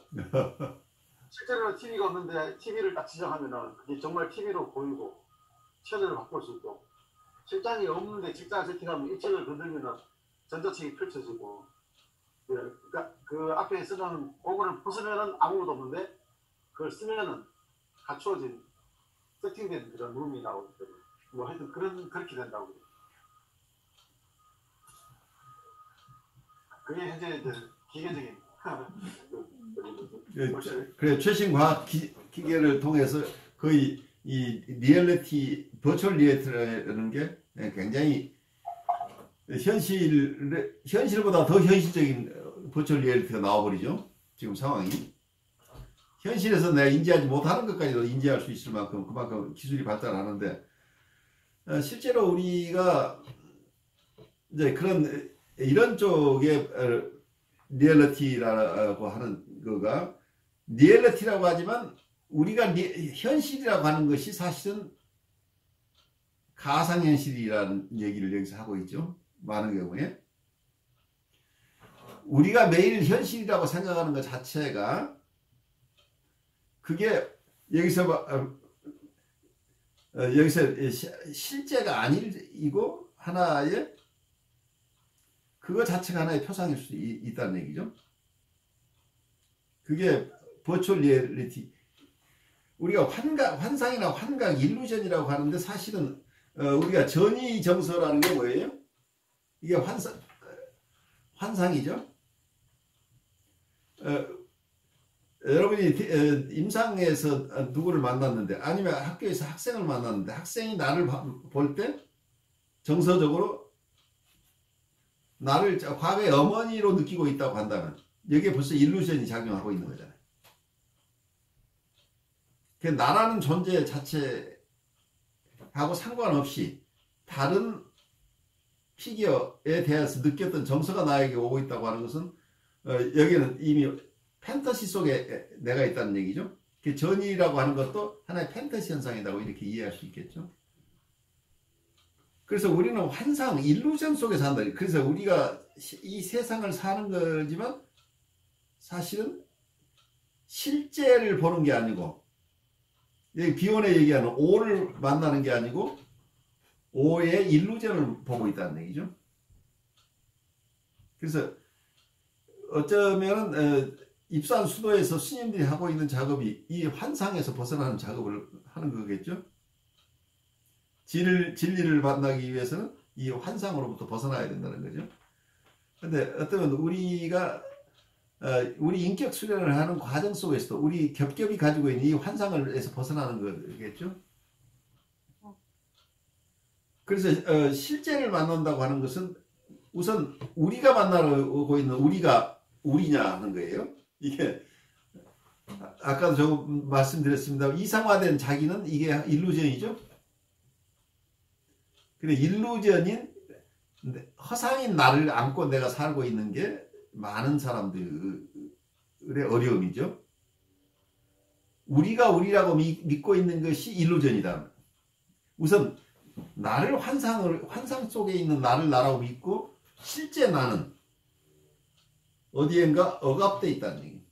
실제로는 TV가 없는데 TV를 딱 지정하면은 그게 정말 TV로 보이고 채널을 바꿀 수 있고 책장이 없는데 책장을 세팅하면 이 책을 건들면은 전자책이 펼쳐지고 그러니까 그 앞에 쓰는 그거를 부수면은 아무것도 없는데 그걸 쓰면은 갖추어진 세팅된 그런 룸이 나오기 때문에 뭐 하여튼 그렇게 된다고 그게 현재 기계적인 그래 최신 과학 기계를 통해서 거의 이 리얼리티 버추얼 리얼리티라는 게 굉장히 현실보다 더 현실적인 버추얼 리얼리티가 나와버리죠. 지금 상황이 현실에서 내가 인지하지 못하는 것까지도 인지할 수 있을 만큼 그만큼 기술이 발달하는데 실제로 우리가 이제 이런 쪽의 리얼리티라고 하는 거가 리얼리티라고 하지만 우리가 현실이라고 하는 것이 사실은 가상현실이라는 얘기를 여기서 하고 있죠. 많은 경우에 우리가 매일 현실이라고 생각하는 것 자체가 그게 여기서 실제가 아니고 하나의 그거 자체가 하나의 표상일 수 있다는 얘기죠. 그게 버추얼 리얼리티 우리가 환상이나 환각 일루전이라고 하는데 사실은 우리가 전이정서라는 게 뭐예요? 이게 환상이죠. 여러분이 임상에서 누구를 만났는데 아니면 학교에서 학생을 만났는데 학생이 나를 볼 때 정서적으로 나를 과거의 어머니로 느끼고 있다고 한다면 여기에 벌써 일루전이 작용하고 있는 거잖아요. 그 나라는 존재 자체하고 상관없이 다른 피규어에 대해서 느꼈던 정서가 나에게 오고 있다고 하는 것은 여기는 이미 판타지 속에 내가 있다는 얘기죠. 그 전이라고 하는 것도 하나의 판타지 현상이라고 이렇게 이해할 수 있겠죠. 그래서 우리는 환상, 일루전 속에 산다. 그래서 우리가 이 세상을 사는 거지만 사실은 실제를 보는 게 아니고 여기 비혼에 얘기하는 오를 만나는 게 아니고 오의 일루전을 보고 있다는 얘기죠. 그래서 어쩌면 입산 수도에서 스님들이 하고 있는 작업이 이 환상에서 벗어나는 작업을 하는 거겠죠. 진리를 만나기 위해서는 이 환상으로부터 벗어나야 된다는 거죠. 근데 어쩌면 우리가 우리 인격 수련을 하는 과정 속에서도 우리 겹겹이 가지고 있는 이 환상에서 벗어나는 거겠죠. 그래서 실제를 만난다고 하는 것은 우선 우리가 만나러 오고 있는 우리가 우리냐 하는 거예요. 이게 아까도 조금 말씀드렸습니다. 이상화된 자기는 이게 일루전이죠. 근데 일루전인 허상인 나를 안고 내가 살고 있는 게 많은 사람들의 어려움이죠. 우리가 우리라고 믿고 있는 것이 일루전이다. 우선 나를 환상 속에 있는 나를 나라고 믿고 실제 나는 어디엔가 억압되어 있다는 얘기.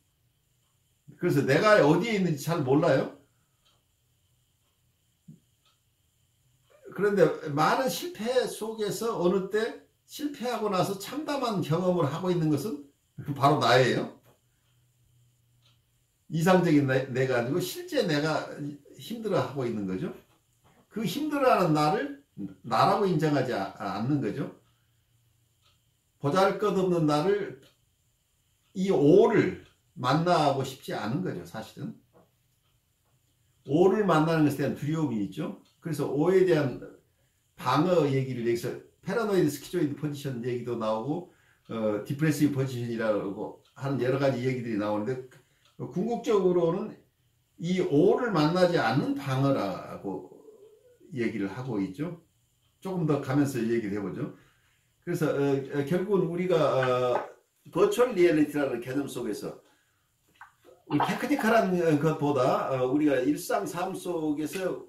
그래서 내가 어디에 있는지 잘 몰라요. 그런데 많은 실패 속에서 어느 때 실패하고 나서 참담한 경험을 하고 있는 것은 바로 나예요. 이상적인 내가 아니고 실제 내가 힘들어하고 있는 거죠. 그 힘들어하는 나를 나라고 인정하지 않는 거죠. 보잘것없는 나를 이 오를 만나고 싶지 않은 거죠. 사실은 오를 만나는 것에 대한 두려움이 있죠. 그래서 오에 대한 방어 얘기를 여기서 패러노이드 스키조이드 포지션 얘기도 나오고 디프레시브 포지션이라고 하는 여러 가지 얘기들이 나오는데 궁극적으로는 이 오를 만나지 않는 방어라고 얘기를 하고 있죠. 조금 더 가면서 얘기를 해보죠. 그래서 결국은 우리가 버추얼 리얼리티라는 개념 속에서 테크니컬한 것보다 우리가 일상 삶 속에서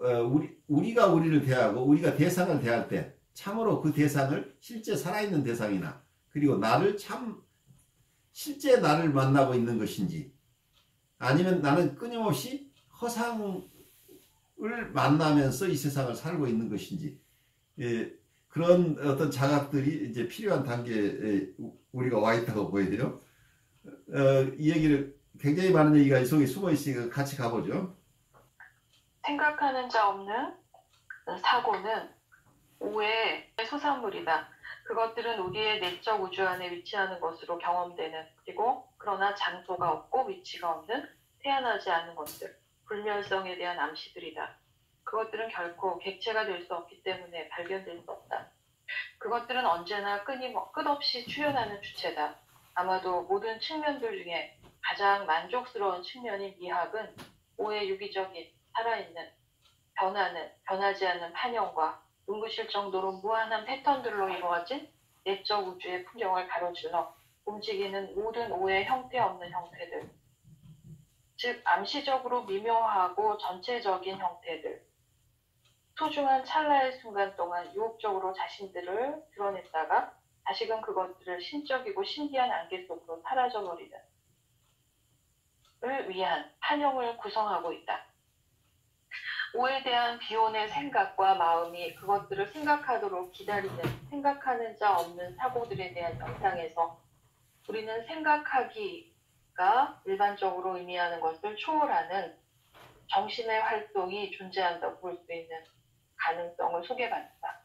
우리가 우리를 대하고 우리가 대상을 대할 때 참으로 그 대상을 실제 살아있는 대상이나 그리고 나를 실제 나를 만나고 있는 것인지 아니면 나는 끊임없이 허상을 만나면서 이 세상을 살고 있는 것인지 그런 어떤 자각들이 이제 필요한 단계에 우리가 와 있다고 보여야 돼요. 이 얘기를 굉장히 많은 얘기가 이 속에 숨어 있으니까 같이 가보죠. 생각하는 자 없는 사고는 오해의 소산물이다. 그것들은 우리의 내적 우주 안에 위치하는 것으로 경험되는 그리고 그러나 장소가 없고 위치가 없는 태어나지 않는 것들, 불멸성에 대한 암시들이다. 그것들은 결코 객체가 될 수 없기 때문에 발견될 수 없다. 그것들은 언제나 끝없이 출현하는 주체다. 아마도 모든 측면들 중에 가장 만족스러운 측면인 미학은 오의 유기적인, 살아있는, 변하지 않는 판형과 눈부실 정도로 무한한 패턴들로 이루어진 내적 우주의 풍경을 가로질러 움직이는 모든 오의 형태 없는 형태들, 즉 암시적으로 미묘하고 전체적인 형태들, 소중한 찰나의 순간 동안 유혹적으로 자신들을 드러냈다가 다시금 그것들을 신적이고 신기한 안개 속으로 사라져버리는 을 위한 판형을 구성하고 있다. 오에 대한 비혼의 생각과 마음이 그것들을 생각하도록 기다리는 생각하는 자 없는 사고들에 대한 영상에서 우리는 생각하기가 일반적으로 의미하는 것을 초월하는 정신의 활동이 존재한다고 볼 수 있는 가능성을 소개받는다.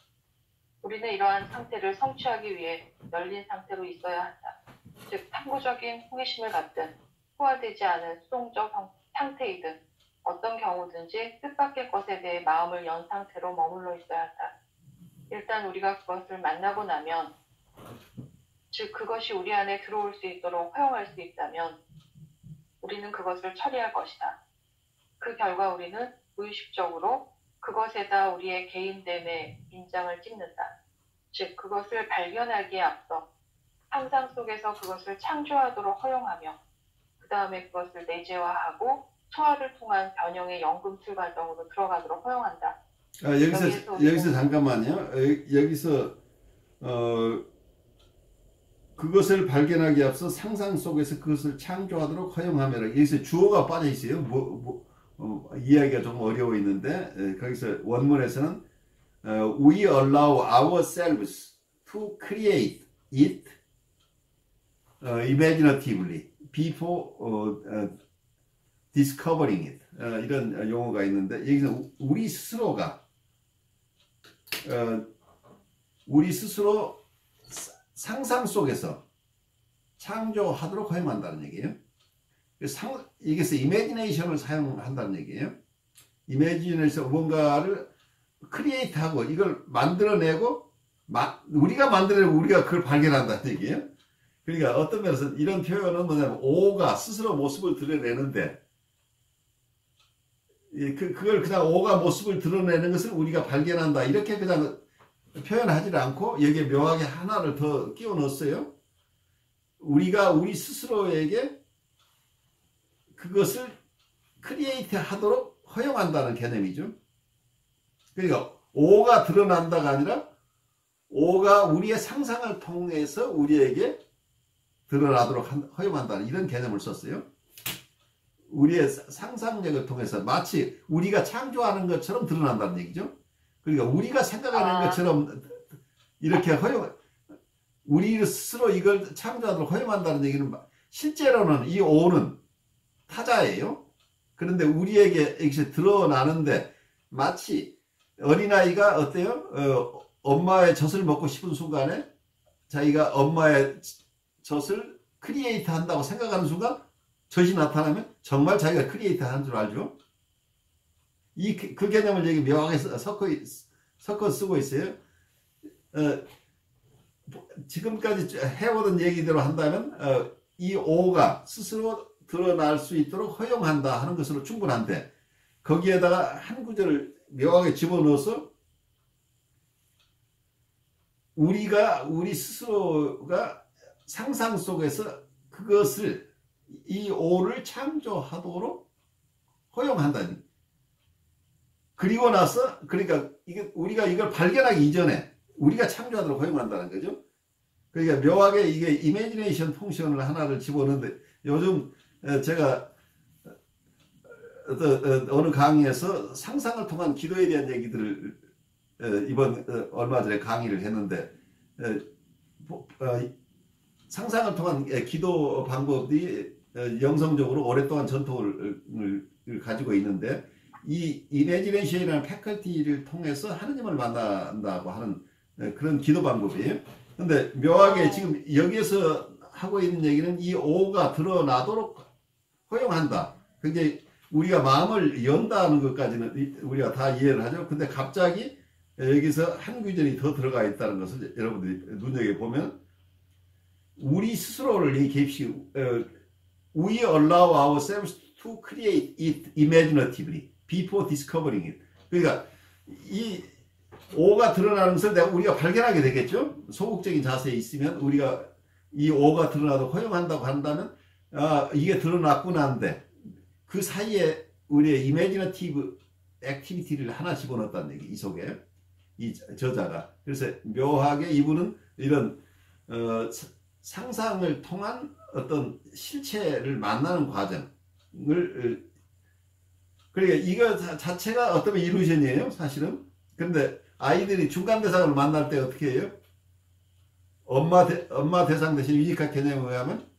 우리는 이러한 상태를 성취하기 위해 열린 상태로 있어야 한다. 즉 탐구적인 호기심을 갖든 소화되지 않은 수동적 상태이든 어떤 경우든지 뜻밖의 것에 대해 마음을 연 상태로 머물러 있어야 한다. 일단 우리가 그것을 만나고 나면, 즉 그것이 우리 안에 들어올 수 있도록 허용할 수 있다면 우리는 그것을 처리할 것이다. 그 결과 우리는 무의식적으로 그것에다 우리의 개인됨의 인장을 찍는다. 즉 그것을 발견하기에 앞서 상상 속에서 그것을 창조하도록 허용하며 그 다음에 그것을 내재화하고 소화를 통한 변형의 연금술 과정으로 들어가도록 허용한다. 여기서 잠깐만요. 여기서 그것을 발견하기에 앞서 상상 속에서 그것을 창조하도록 허용하면 여기서 주어가 빠져 있어요. 이야기가 좀 어려워 있는데 거기서 원문에서는 we allow ourselves to create it imaginatively. before discovering it 이런 용어가 있는데 여기서 우리 스스로가 우리 스스로 상상 속에서 창조하도록 허용한다는 얘기예요. 여기서 imagination을 사용한다는 얘기예요. imagination에서 뭔가를 크리에이트하고 이걸 만들어내고 우리가 만들어내고 우리가 그걸 발견한다는 얘기예요. 그러니까 어떤 면에서 이런 표현은 뭐냐면 오가 스스로 모습을 드러내는데 그걸 그냥 오가 모습을 드러내는 것을 우리가 발견한다 이렇게 그냥 표현하지 않고 여기에 묘하게 하나를 더 끼워 넣었어요. 우리가 우리 스스로에게 그것을 크리에이트 하도록 허용한다는 개념이죠. 그러니까 오가 드러난다가 아니라 오가 우리의 상상을 통해서 우리에게 드러나도록 허용한다는 이런 개념을 썼어요. 우리의 상상력을 통해서 마치 우리가 창조하는 것처럼 드러난다는 얘기죠. 그러니까 우리가 생각하는 것처럼 이렇게 우리 스스로 이걸 창조하도록 허용한다는 얘기는 실제로는 이 오는 타자예요. 그런데 우리에게 이렇게 드러나는데 마치 어린아이가 어때요? 엄마의 젖을 먹고 싶은 순간에 자기가 엄마의 젖을 크리에이트 한다고 생각하는 순간 젖이 나타나면 정말 자기가 크리에이트 하는 줄 알죠. 그 개념을 여기 묘하게 섞어 쓰고 있어요. 지금까지 해오던 얘기대로 한다면 이 오가 스스로 드러날 수 있도록 허용한다 하는 것으로 충분한데 거기에다가 한 구절을 묘하게 집어넣어서 우리 스스로가 상상 속에서 그것을 이 오를 창조하도록 허용한다니. 그리고 나서 그러니까 우리가 이걸 발견하기 이전에 우리가 창조하도록 허용한다는 거죠. 그러니까 묘하게 이게 이미지네이션 펑션을 하나를 집어넣는데 요즘 제가 어느 강의에서 상상을 통한 기도에 대한 얘기들을 이번 얼마 전에 강의를 했는데 상상을 통한 기도 방법이 영성적으로 오랫동안 전통을 가지고 있는데 이 이미지네이션이라는 패컬티를 통해서 하느님을 만난다고 하는 그런 기도 방법이에요. 근데 묘하게 지금 여기에서 하고 있는 얘기는 이 오가 드러나도록 허용한다. 굉장히 우리가 마음을 연다는 것까지는 우리가 다 이해를 하죠. 근데 갑자기 여기서 한 구절이 더 들어가 있다는 것을 여러분들이 눈여겨보면 우리 스스로를 이 개입시 We allow ourselves to create it imaginatively before discovering it. 그러니까 이 오가 드러나는 것을 우리가 발견하게 되겠죠. 소극적인 자세에 있으면 우리가 이 오가 드러나도 허용한다고 한다면 이게 드러났구나 하는데 그 사이에 우리의 imaginative activity를 하나 집어넣었다는 얘기 이 속에 이 저자가. 그래서 묘하게 이분은 이런 상상을 통한 어떤 실체를 만나는 과정을 그러니까 이거 자체가 어떤 일루전이에요 사실은. 그런데 아이들이 중간 대상을 만날 때 어떻게 해요? 엄마 대상 대신 유니카 개념에 의하면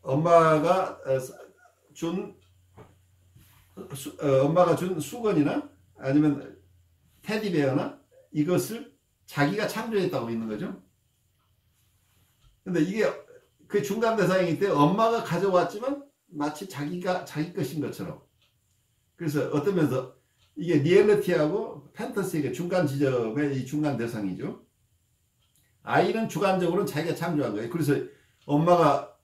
엄마가 준 수건이나 아니면 테디베어나 이것을 자기가 창조했다고 믿는 거죠. 근데 이게 그 중간 대상이기 때문에 엄마가 가져왔지만 마치 자기 것인 것처럼. 그래서 어떤 면에서 이게 리얼리티하고 판타지의 중간 지점의 이 중간 대상이죠. 아이는 주관적으로는 자기가 창조한 거예요. 그래서 엄마가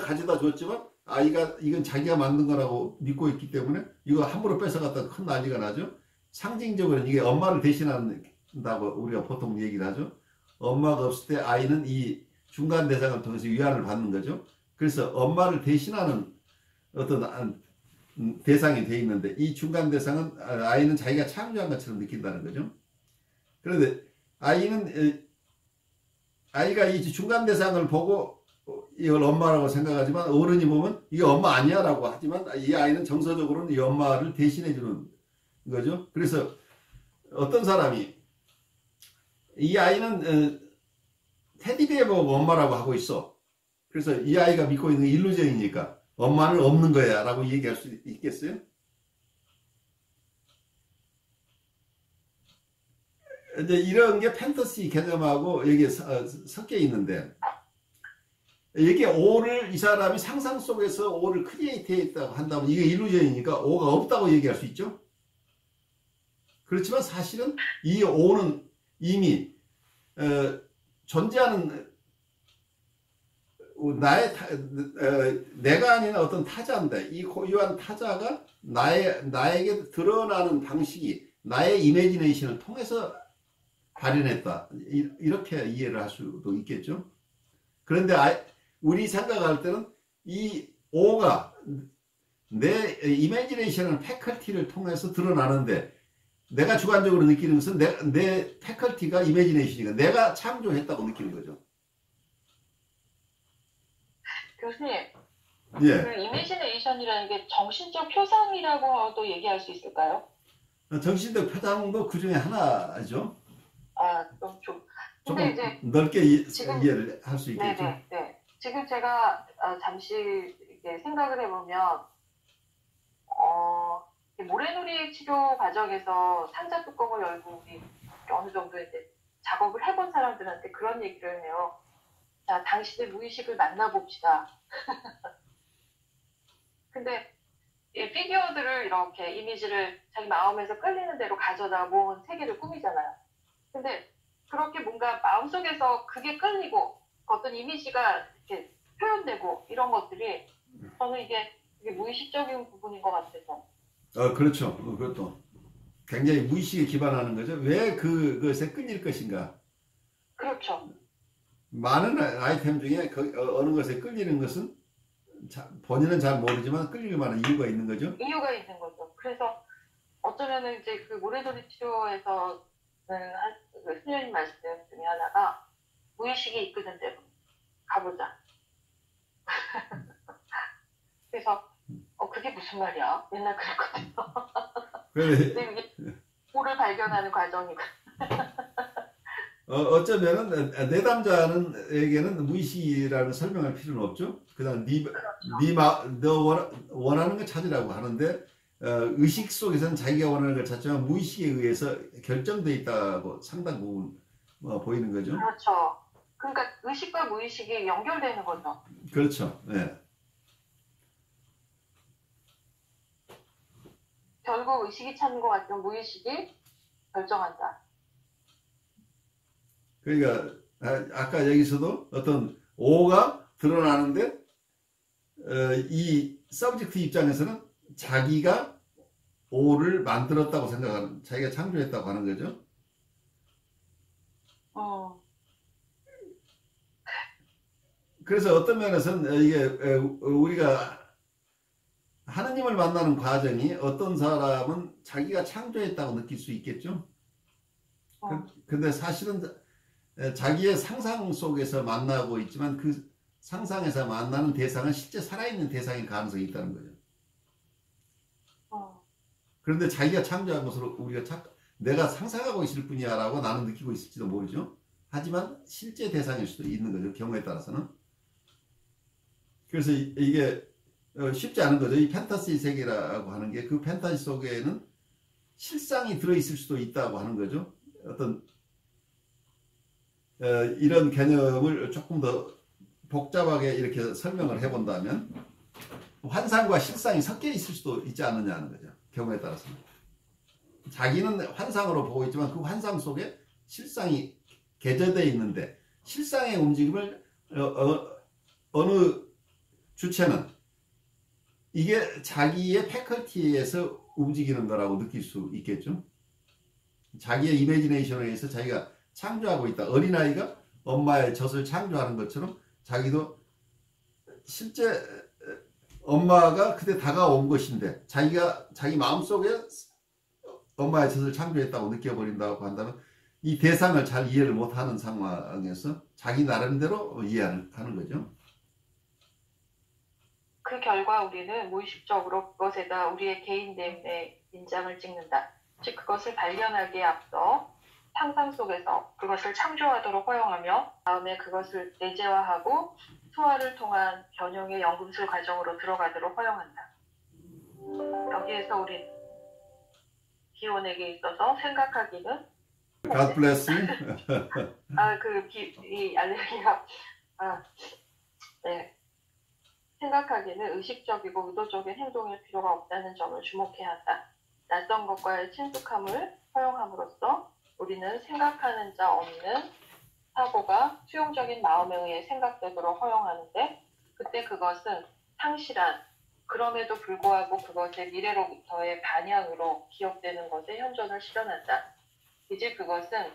가져다 줬지만 아이가 이건 자기가 만든 거라고 믿고 있기 때문에 이거 함부로 뺏어갔다 큰 난리가 나죠. 상징적으로는 이게 엄마를 대신한다고 우리가 보통 얘기를 하죠. 엄마가 없을 때 아이는 이 중간 대상을 통해서 위안을 받는 거죠. 그래서 엄마를 대신하는 어떤 대상이 돼 있는데 이 중간 대상은 아이는 자기가 창조한 것처럼 느낀다는 거죠. 그런데 아이가 이 중간 대상을 보고 이걸 엄마라고 생각하지만 어른이 보면 이게 엄마 아니야 라고 하지만 이 아이는 정서적으로는 이 엄마를 대신해 주는 거죠. 그래서 어떤 사람이 이 아이는 테디베어 보고 엄마라고 하고 있어. 그래서 이 아이가 믿고 있는 게 일루전이니까 엄마는 없는 거야 라고 얘기할 수 있겠어요? 이제 이런 게 판타지 개념하고 여기에 섞여 있는데, 이게 O를 이 사람이 상상 속에서 O를 크리에이트 했다고 한다면 이게 일루전이니까 O가 없다고 얘기할 수 있죠. 그렇지만 사실은 이 O는 이미 존재하는 내가 아닌 어떤 타자인데, 이 고유한 타자가 나에게 드러나는 방식이 나의 이미지네이션을 통해서 발현했다, 이렇게 이해를 할 수도 있겠죠. 그런데 우리 생각할 때는 이 O가 내 이미지네이션을 패컬티를 통해서 드러나는데, 내가 주관적으로 느끼는 것은 내 패컬티가 이미지네이션이니까 내가 창조했다고 느끼는 거죠. 교수님, 예. 그 이미지네이션이라는 게 정신적 표상이라고도 얘기할 수 있을까요? 정신적 표상도 그 중에 하나죠. 좀 조금 근데 이제 넓게 지금, 이해를 할 수 있겠죠. 네. 지금 제가 잠시 이렇게 생각을 해보면, 모래놀이 치료 과정에서 상자 뚜껑을 열고 우리 어느 정도 이제 작업을 해본 사람들한테 그런 얘기를 해요. 자, 당신의 무의식을 만나봅시다. 근데 이 피규어들을 이렇게 이미지를 자기 마음에서 끌리는 대로 가져다 모은 세계를 꾸미잖아요. 근데 그렇게 뭔가 마음속에서 그게 끌리고 어떤 이미지가 이렇게 표현되고 이런 것들이 저는 이게 무의식적인 부분인 것 같아서. 그렇죠. 그것도 굉장히 무의식에 기반하는 거죠. 왜 그것에 끌릴 것인가. 그렇죠. 많은 아이템 중에 어느 것에 끌리는 것은 본인은 잘 모르지만 끌릴 만한 이유가 있는 거죠. 이유가 있는 거죠. 그래서 어쩌면은 이제 그 모래놀이 치료에서는 그 수녀님 말씀 중에 하나가 무의식이 이끄는 대로 가보자. 그래서 그게 무슨 말이야? 맨날 그랬거든요. 근데 이게 오를 발견하는 과정이고. 어쩌면은 내담자에게는 무의식이라는 설명할 필요는 없죠. 그다음 너 원하는 걸 찾으라고 하는데, 의식 속에서는 자기가 원하는 걸 찾지만 무의식에 의해서 결정돼 있다고 상당 부분 보이는 거죠. 그렇죠. 그러니까 의식과 무의식이 연결되는 거죠. 그렇죠. 네. 결국 의식이 찾는 것 같으면 무의식이 결정한다. 그러니까 아까 여기서도 어떤 O가 드러나는데, 이 서브젝트 입장에서는 자기가 O를 만들었다고 생각하는, 자기가 창조했다고 하는 거죠. 그래서 어떤 면에서는 이게 우리가 하느님을 만나는 과정이 어떤 사람은 자기가 창조했다고 느낄 수 있겠죠. 근데 사실은 자기의 상상 속에서 만나고 있지만 그 상상에서 만나는 대상은 실제 살아있는 대상일 가능성이 있다는 거죠. 그런데 자기가 창조한 것으로 내가 상상하고 있을 뿐이야 라고 나는 느끼고 있을지도 모르죠. 하지만 실제 대상일 수도 있는 거죠. 경우에 따라서는. 그래서 이게 쉽지 않은 거죠. 이 판타지 세계라고 하는 게, 그 판타지 속에는 실상이 들어있을 수도 있다고 하는 거죠. 어떤 이런 개념을 조금 더 복잡하게 이렇게 설명을 해본다면 환상과 실상이 섞여 있을 수도 있지 않느냐는 거죠. 경우에 따라서는. 자기는 환상으로 보고 있지만 그 환상 속에 실상이 개재되어 있는데, 실상의 움직임을 어느 주체는 이게 자기의 패컬티에서 움직이는 거라고 느낄 수 있겠죠. 자기의 이미지네이션에 의해서 자기가 창조하고 있다. 어린아이가 엄마의 젖을 창조하는 것처럼 자기도 실제 엄마가 그때 다가온 것인데 자기가 자기 마음속에 엄마의 젖을 창조했다고 느껴버린다고 한다면 이 대상을 잘 이해를 못하는 상황에서 자기 나름대로 이해하는 거죠. 그 결과 우리는 무의식적으로 그것에다 우리의 개인됨의 인장을 찍는다. 즉 그것을 발견하기에 앞서 상상 속에서 그것을 창조하도록 허용하며 다음에 그것을 내재화하고 소화를 통한 변형의 연금술 과정으로 들어가도록 허용한다. 여기에서 우리 기혼에게 있어서 생각하기는 God bless you. 이 알레르기가 네. 생각하기는 의식적이고 의도적인 행동일 필요가 없다는 점을 주목해야 한다. 낯선 것과의 친숙함을 허용함으로써 우리는 생각하는 자 없는 사고가 수용적인 마음에 의해 생각되도록 허용하는데, 그때 그것은 상실한, 그럼에도 불구하고 그것의 미래로부터의 반향으로 기억되는 것에 현존을 실현한다. 이제 그것은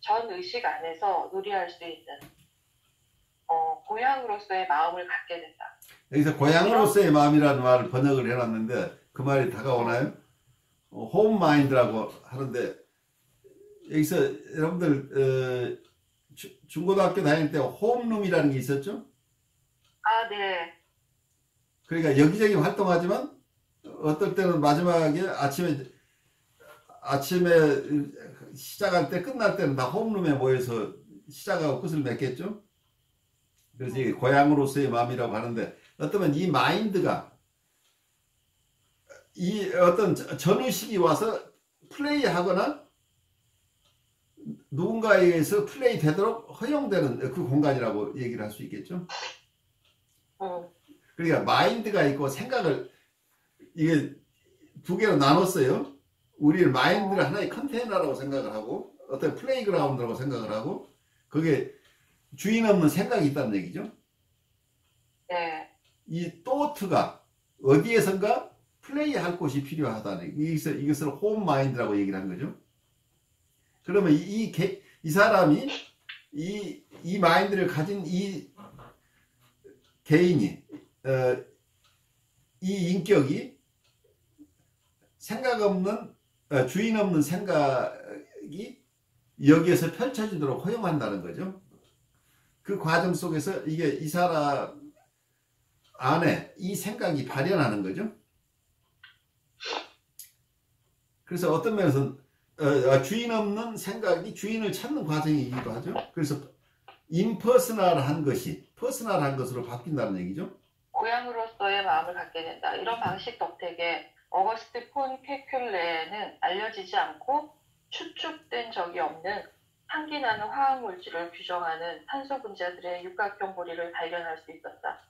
전 의식 안에서 누리할 수 있는 고향으로서의 마음을 갖게 된다. 여기서 고향으로서의 마음이라는 말을 번역을 해놨는데 그 말이 다가오나요? 홈 마인드라고 하는데, 여기서 여러분들 중고등학교 다닐 때 홈룸이라는 게 있었죠? 네. 그러니까 여기저기 활동하지만 어떨 때는 마지막에 아침에 시작할 때 끝날 때는 다 홈룸에 모여서 시작하고 끝을 맺겠죠? 그래서 이게 고향으로서의 마음이라고 하는데, 어쩌면 이 마인드가 이 어떤 전의식이 와서 플레이하거나 누군가에 의해서 플레이 되도록 허용되는 그 공간이라고 얘기를 할 수 있겠죠. 그러니까 마인드가 있고 생각을, 이게 두 개로 나눴어요. 우리는 마인드를 하나의 컨테이너라고 생각을 하고 어떤 플레이그라운드라고 생각을 하고, 그게 주인 없는 생각이 있다는 얘기죠. 네. 이 또트가 어디에선가 플레이할 곳이 필요하다는, 이것을 홈 마인드라고 얘기를 하는 거죠. 그러면 이 사람이 이 마인드를 가진 이 개인이 이 인격이 생각 없는 주인 없는 생각이 여기에서 펼쳐지도록 허용한다는 거죠. 그 과정 속에서 이 사람 안에 이 생각이 발현하는 거죠. 그래서 어떤 면에서는 주인 없는 생각이 주인을 찾는 과정이기도 하죠. 그래서 임퍼스널한 것이 퍼스널한 것으로 바뀐다는 얘기죠. 고향으로서의 마음을 갖게 된다. 이런 방식 덕택에 어거스트 폰 케큘레는 알려지지 않고 추측된 적이 없는 향기나는 화학물질을 규정하는 탄소 분자들의 육각형 고리를 발견할 수 있었다.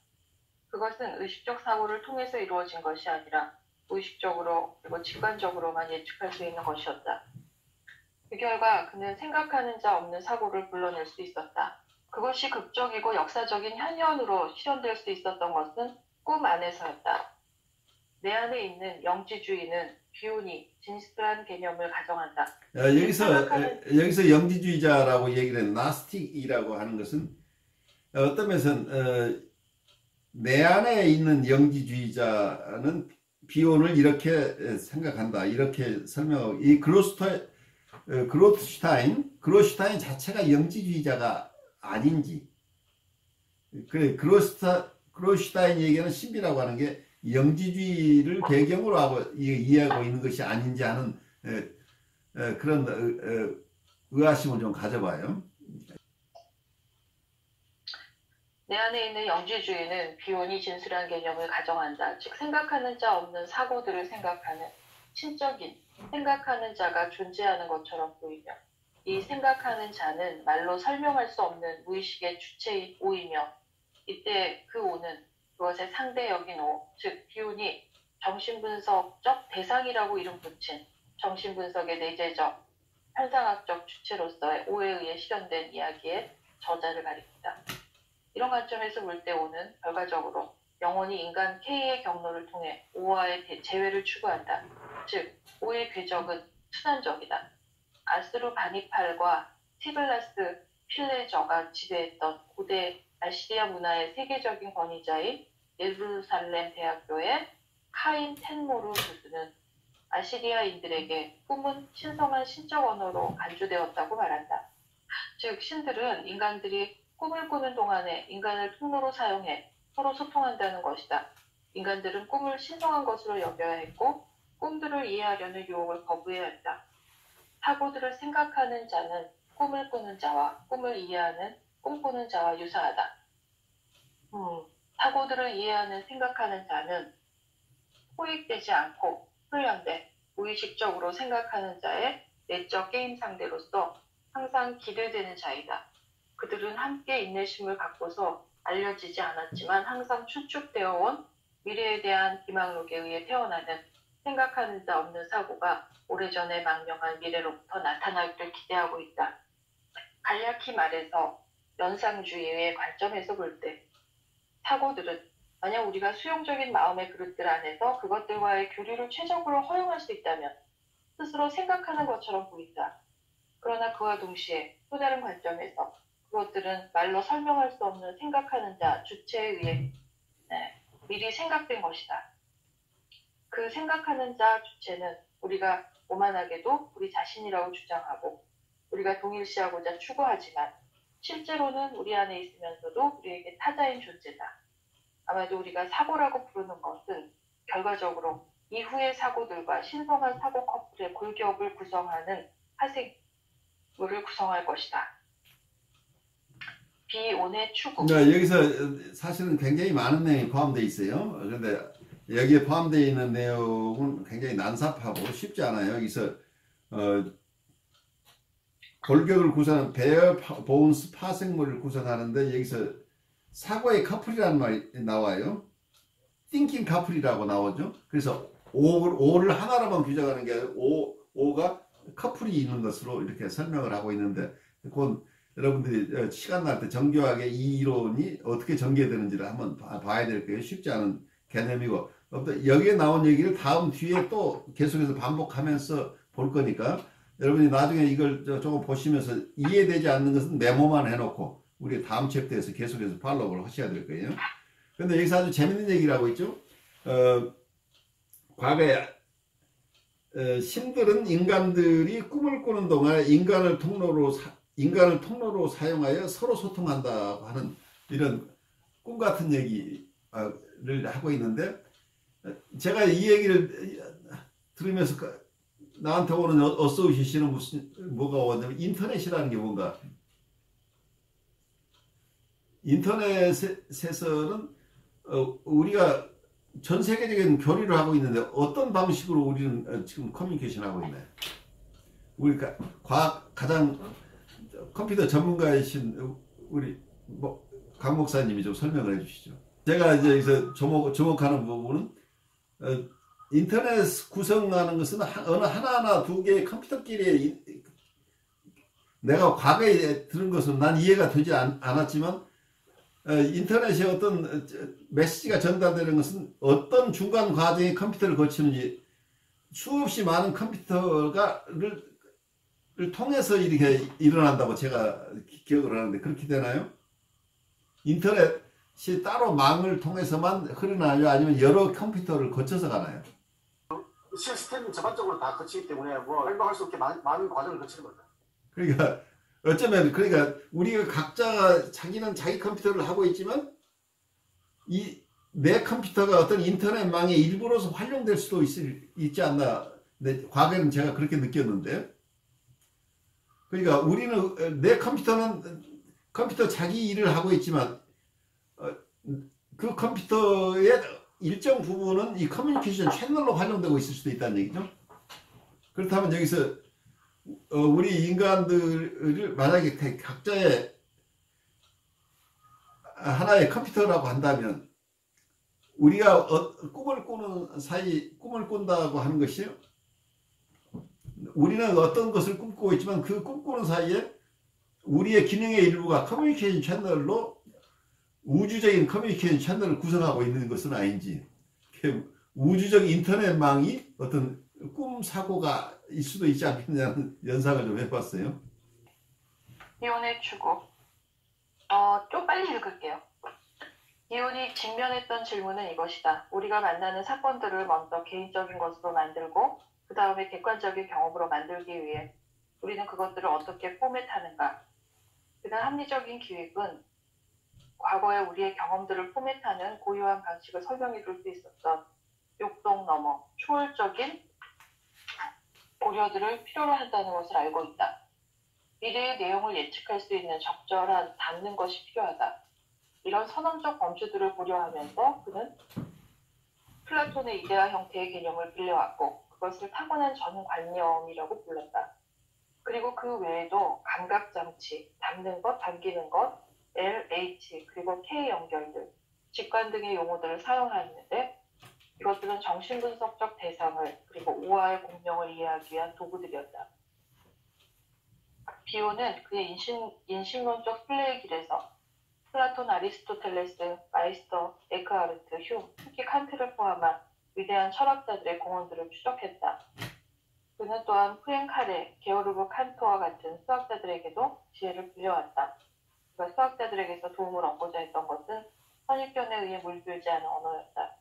그것은 의식적 사고를 통해서 이루어진 것이 아니라 무의식적으로 그리고 직관적으로만 예측할 수 있는 것이었다. 그 결과 그는 생각하는 자 없는 사고를 불러낼 수 있었다. 그것이 극적이고 역사적인 현현으로 실현될 수 있었던 것은 꿈 안에서였다. 내 안에 있는 영지주의는 비운이 진실한 개념을 가정한다. 여기서 영지주의자라고 얘기를 했는 나스틱이라고 하는 것은 어떤 면에서는 내 안에 있는 영지주의자는 비온을 이렇게 생각한다, 이렇게 설명하고, 이 그로슈타인 자체가 영지주의자가 아닌지, 그래 그로슈타인 얘기는 신비라고 하는 게 영지주의를 배경으로 하고 이해하고 있는 것이 아닌지 하는 그런 의아심을 좀 가져봐요. 내 안에 있는 영지주의는 비운이 진술한 개념을 가정한다. 즉 생각하는 자 없는 사고들을 생각하는 신적인 생각하는 자가 존재하는 것처럼 보이며, 이 생각하는 자는 말로 설명할 수 없는 무의식의 주체인 오이며, 이때 그 오는 그것의 상대역인 오, 즉 비운이 정신분석적 대상이라고 이름 붙인 정신분석의 내재적 현상학적 주체로서의 오에 의해 실현된 이야기의 저자를 가리킨다. 이런 관점에서 볼 때 오는 결과적으로 영혼이 인간 K의 경로를 통해 오와의 재회를 추구한다. 즉 오의 궤적은 순환적이다. 아스루바니팔과 티블라스 필레저가 지배했던 고대 아시리아 문화의 세계적인 권위자인 예루살렘 대학교의 카인 텐모르 교수는 아시리아인들에게 꿈은 신성한 신적 언어로 간주되었다고 말한다. 즉 신들은 인간들이 꿈을 꾸는 동안에 인간을 통로로 사용해 서로 소통한다는 것이다. 인간들은 꿈을 신성한 것으로 여겨야 했고 꿈들을 이해하려는 유혹을 거부해야 했다. 사고들을 생각하는 자는 꿈을 꾸는 자와 꿈을 이해하는 꿈꾸는 자와 유사하다. 사고들을 이해하는 생각하는 자는 포획되지 않고 훈련돼 무의식적으로 생각하는 자의 내적 게임 상대로서 항상 기대되는 자이다. 그들은 함께 인내심을 갖고서 알려지지 않았지만 항상 추측되어 온 미래에 대한 기망록에 의해 태어나는 생각하는 자 없는 사고가 오래전에 망명한 미래로부터 나타나기를 기대하고 있다. 간략히 말해서 연상주의의 관점에서 볼 때 사고들은 만약 우리가 수용적인 마음의 그릇들 안에서 그것들과의 교류를 최적으로 허용할 수 있다면 스스로 생각하는 것처럼 보인다. 그러나 그와 동시에 또 다른 관점에서 그것들은 말로 설명할 수 없는 생각하는 자 주체에 의해 미리 생각된 것이다. 그 생각하는 자 주체는 우리가 오만하게도 우리 자신이라고 주장하고 우리가 동일시하고자 추구하지만 실제로는 우리 안에 있으면서도 우리에게 타자인 존재다. 아마도 우리가 사고라고 부르는 것은 결과적으로 이후의 사고들과 신성한 사고 커플의 골격을 구성하는 파생물을 구성할 것이다. 비온의 추구. 여기서 사실은 굉장히 많은 내용이 포함되어 있어요. 그런데 여기에 포함되어 있는 내용은 굉장히 난삽하고 쉽지 않아요. 여기서 골격을 구성하는 베어 보운스 파생물을 구성하는데 여기서 사고의 커플이라는 말이 나와요. 띵킹 커플이라고 나오죠. 그래서 오를 하나로만 규정하는 게 아니라 오가 커플이 있는 것으로 이렇게 설명을 하고 있는데 그건 여러분들이 시간 날 때 정교하게 이 이론이 어떻게 전개되는지를 한번 봐야 될 거예요. 쉽지 않은 개념이고 여기에 나온 얘기를 다음 뒤에 또 계속해서 반복하면서 볼 거니까 여러분이 나중에 이걸 조금 보시면서 이해되지 않는 것은 메모만 해놓고 우리 다음 챕터에서 계속해서 팔로우를 하셔야 될 거예요. 그런데 여기서 아주 재밌는 얘기를 하고 있죠. 과거에 신들은 인간들이 꿈을 꾸는 동안 인간을 통로로 사용하여 서로 소통한다고 하는 이런 꿈 같은 얘기를 하고 있는데 제가 이 얘기를 들으면서 나한테 오는 어소시에이션은 뭐가 오냐면 인터넷이라는 게 뭔가 인터넷에서는 우리가 전 세계적인 교류를 하고 있는데 어떤 방식으로 우리는 지금 커뮤니케이션 하고 있나요? 우리가 가장 컴퓨터 전문가이신 우리 강 목사님이 좀 설명을 해주시죠. 제가 이제 여기서 주목하는 부분은 인터넷 구성하는 것은 어느 하나하나 두 개의 컴퓨터끼리 내가 과거에 들은 것은 난 이해가 되지 않았지만 인터넷에 어떤 메시지가 전달되는 것은 어떤 중간 과정의 컴퓨터를 거치는지 수없이 많은 컴퓨터를 통해서 이렇게 일어난다고 제가 기억을 하는데 그렇게 되나요? 인터넷이 따로 망을 통해서만 흐르나요? 아니면 여러 컴퓨터를 거쳐서 가나요? 시스템 전반적으로 다 거치기 때문에 뭐 설명할 수 없게 많은 과정을 거치는 겁니다. 그러니까 어쩌면 우리가 각자가 자기는 자기 컴퓨터를 하고 있지만 내 컴퓨터가 어떤 인터넷망의 일부로서 활용될 수도 있지 않나. 과거에는 제가 그렇게 느꼈는데 그러니까 우리는 내 컴퓨터는 컴퓨터 자기 일을 하고 있지만 그 컴퓨터의 일정 부분은 이 커뮤니케이션 채널로 활용되고 있을 수도 있다는 얘기죠. 그렇다면 여기서 우리 인간들을 만약에 각자의 하나의 컴퓨터라고 한다면 우리가 꿈을 꾼다고 하는 것이요. 우리는 어떤 것을 꿈꾸고 있지만 그 꿈꾸는 사이에 우리의 기능의 일부가 커뮤니케이션 채널로 우주적인 커뮤니케이션 채널을 구성하고 있는 것은 아닌지 우주적 인터넷망이 어떤 꿈사고가 일 수도 있지 않겠냐는 연상을 좀 해봤어요. 이혼의 추구. 좀 빨리 읽을게요. 이혼이 직면했던 질문은 이것이다. 우리가 만나는 사건들을 먼저 개인적인 것으로 만들고 그 다음에 객관적인 경험으로 만들기 위해 우리는 그것들을 어떻게 포맷하는가. 그는 합리적인 기획은 과거에 우리의 경험들을 포맷하는 고유한 방식을 설명해 줄 수 있었던 욕동 넘어 초월적인 고려들을 필요로 한다는 것을 알고 있다. 미래의 내용을 예측할 수 있는 적절한 닿는 것이 필요하다. 이런 선언적 범주들을 고려하면서 그는 플라톤의 이데아 형태의 개념을 빌려왔고 그것을 타고난 전관념이라고 불렀다. 그리고 그 외에도 감각장치, 담는 것, 당기는 것, L, H, 그리고 K 연결들, 직관 등의 용어들을 사용하였는데 이것들은 정신분석적 대상을 그리고 오화의 공명을 이해하기 위한 도구들이었다. 비오는 그의 인식론적 순례의 길에서 플라톤, 아리스토텔레스, 마이스터, 에크하르트, 휴, 특히 칸트를 포함한 위대한 철학자들의 공헌들을 추적했다. 그는 또한 프랭카레, 게오르그 칸토와 같은 수학자들에게도 지혜를 빌려왔다. 그가 수학자들에게서 도움을 얻고자 했던 것은 선입견에 의해 물들지 않은 언어였다.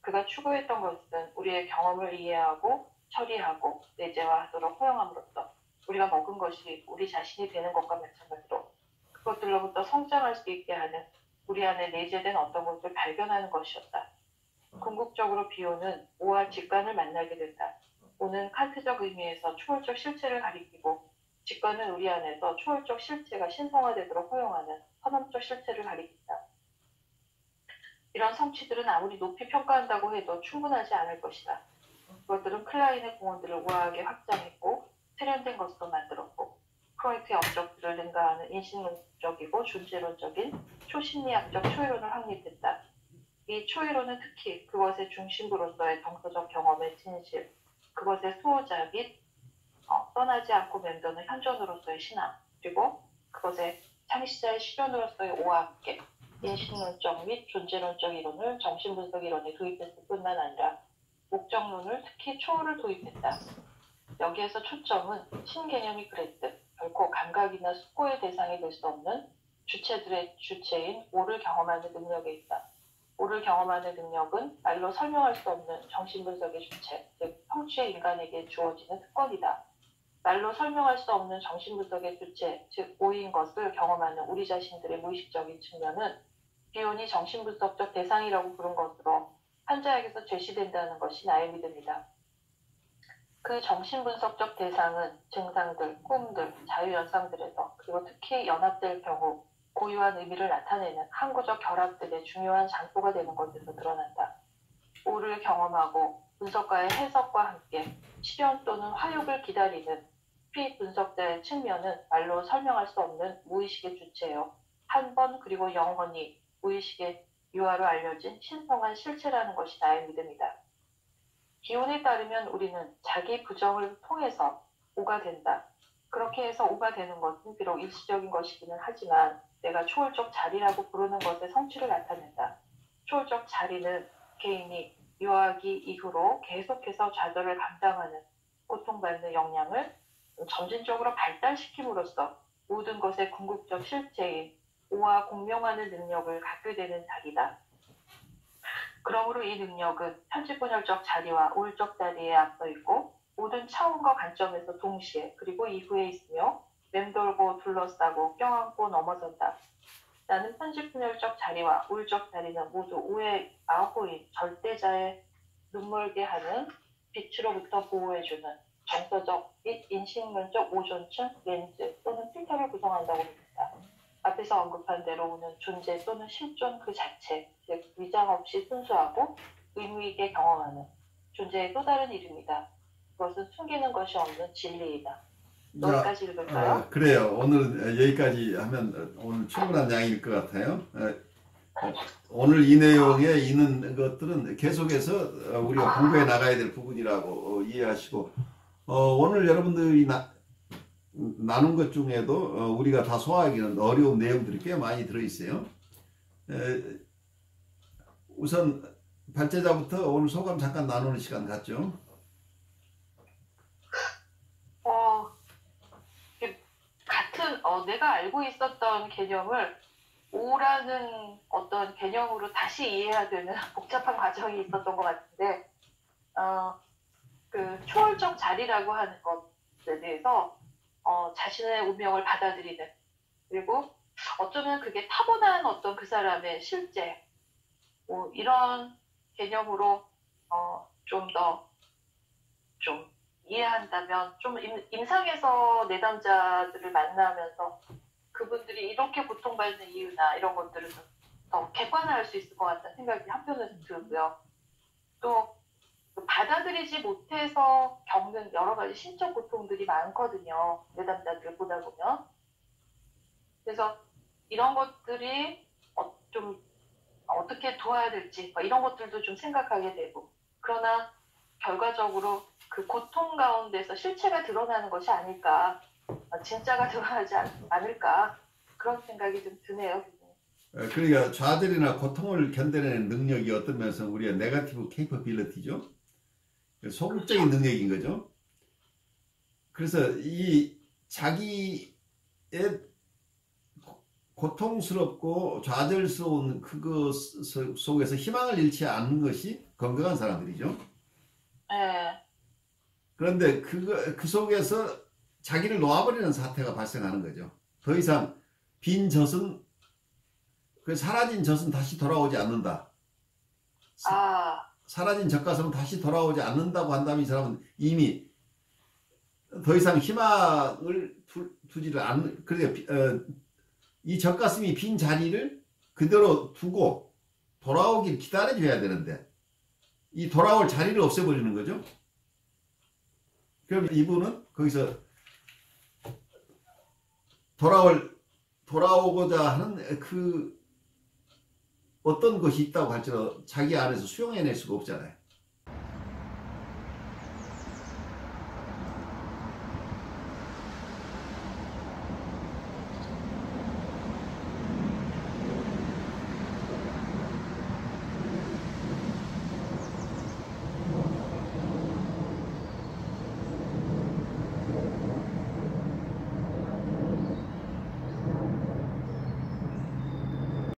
그가 추구했던 것은 우리의 경험을 이해하고 처리하고 내재화하도록 허용함으로써 우리가 먹은 것이 우리 자신이 되는 것과 마찬가지로 그것들로부터 성장할 수 있게 하는 우리 안에 내재된 어떤 것을 발견하는 것이었다. 궁극적으로 비오는 오와 직관을 만나게 된다. 오는 칸트적 의미에서 초월적 실체를 가리키고 직관은 우리 안에서 초월적 실체가 신성화되도록 허용하는 선언적 실체를 가리킨다. 이런 성취들은 아무리 높이 평가한다고 해도 충분하지 않을 것이다. 그것들은 클라인의 공헌들을 우아하게 확장했고 세련된 것으로 만들었고 프로이트의 업적들을 능가하는 인식론적이고 존재론적인 초심리학적 초이론을 확립했다. 이 초이론은 특히 그것의 중심부로서의 정서적 경험의 진실, 그것의 수호자 및 떠나지 않고 맴도는 현존으로서의 신앙, 그리고 그것의 창시자의 실현으로서의 오와 함께 인식론적 및 존재론적 이론을 정신분석 이론에 도입했을 뿐만 아니라 목적론을 특히 초를 도입했다. 여기에서 초점은 신개념이 그랬듯 결코 감각이나 숙고의 대상이 될 수 없는 주체들의 주체인 오를 경험하는 능력에 있다. 오를 경험하는 능력은 말로 설명할 수 없는 정신분석의 주체, 즉 성취의 인간에게 주어지는 특권이다. 말로 설명할 수 없는 정신분석의 주체, 즉 오인 것을 경험하는 우리 자신들의 무의식적인 측면은 비온이 정신분석적 대상이라고 부른 것으로 환자에게서 제시된다는 것이 나의 믿음이다. 그 정신분석적 대상은 증상들, 꿈들, 자유현상들에서 그리고 특히 연합될 경우 고유한 의미를 나타내는 항구적 결합들의 중요한 장소가 되는 것에서 드러난다. 오를 경험하고 분석가의 해석과 함께 실현 또는 화욕을 기다리는 피분석자의 측면은 말로 설명할 수 없는 무의식의 주체요. 한 번 그리고 영원히 무의식의 유화로 알려진 신성한 실체라는 것이 나의 믿음이다. 기온에 따르면 우리는 자기 부정을 통해서 오가 된다. 그렇게 해서 오가 되는 것은 비록 일시적인 것이기는 하지만 내가 초월적 자리라고 부르는 것의 성취를 나타낸다. 초월적 자리는 개인이 유아기 이후로 계속해서 좌절을 감당하는 고통받는 역량을 점진적으로 발달시킴으로써 모든 것의 궁극적 실체인 오와 공명하는 능력을 갖게 되는 자리다. 그러므로 이 능력은 편집분열적 자리와 우울적 자리에 앞서 있고 모든 차원과 관점에서 동시에 그리고 이후에 있으며 맴돌고 둘러싸고 껴안고 넘어선다. 나는 편집분열적 자리와 우울적 자리는 모두 오의 아호인 절대자의 눈멀게 하는 빛으로부터 보호해주는 정서적 및 인식론적 오존층, 렌즈 또는 필터를 구성한다고 봅니다. 앞에서 언급한 대로 오는 존재 또는 실존 그 자체, 즉 위장 없이 순수하고 의무있게 경험하는 존재의 또 다른 이름이다. 그것은 숨기는 것이 없는 진리이다. 여기까지 읽을까요? 그래요. 오늘 여기까지 하면 오늘 충분한 양일 것 같아요. 오늘 이 내용에 있는 것들은 계속해서 우리가 공부해 나가야 될 부분이라고 이해하시고 오늘 여러분들이 나눈 것 중에도 우리가 다 소화하기는 어려운 내용들이 꽤 많이 들어있어요. 우선 발제자부터 오늘 소감 잠깐 나누는 시간 갖죠. 같은 내가 알고 있었던 개념을 오라는 어떤 개념으로 다시 이해해야 되는 복잡한 과정이 있었던 것 같은데 그 초월적 자리라고 하는 것에 대해서 자신의 운명을 받아들이는 그리고 어쩌면 그게 타고난 어떤 그 사람의 실제 이런 개념으로 좀 더 이해한다면 좀 임상에서 내담자들을 만나면서 그분들이 이렇게 고통받는 이유나 이런 것들을 더 객관화할 수 있을 것 같다는 생각이 한편에서 들고요. 또 받아들이지 못해서 겪는 여러 가지 신적 고통들이 많거든요. 내담자들 보다 보면. 그래서 이런 것들이 좀 어떻게 도와야 될지 이런 것들도 좀 생각하게 되고, 그러나 결과적으로 그 고통 가운데서 실체가 드러나는 것이 아닐까, 진짜가 드러나지 않을까, 그런 생각이 좀 드네요. 그러니까 좌절이나 고통을 견뎌내는 능력이 어떤 면에서 우리의 네거티브 케이퍼빌리티죠. 소극적인 능력인 거죠. 그래서 이 자기의 고통스럽고 좌절스러운 그거 속에서 희망을 잃지 않는 것이 건강한 사람들이죠. 네. 그런데 그 속에서 자기를 놓아버리는 사태가 발생하는 거죠. 더 이상 빈 젖은, 사라진 젖은 다시 돌아오지 않는다. 사라진 젖가슴은 다시 돌아오지 않는다고 한다면 이 사람은 이미 더 이상 희망을 두지를 않는, 그러니까 이 젖가슴이 빈 자리를 그대로 두고 돌아오길 기다려줘야 되는데 이 돌아올 자리를 없애버리는 거죠. 그럼 이분은 거기서 돌아오고자 하는 그 어떤 것이 있다고 할지라도 자기 안에서 수용해낼 수가 없잖아요.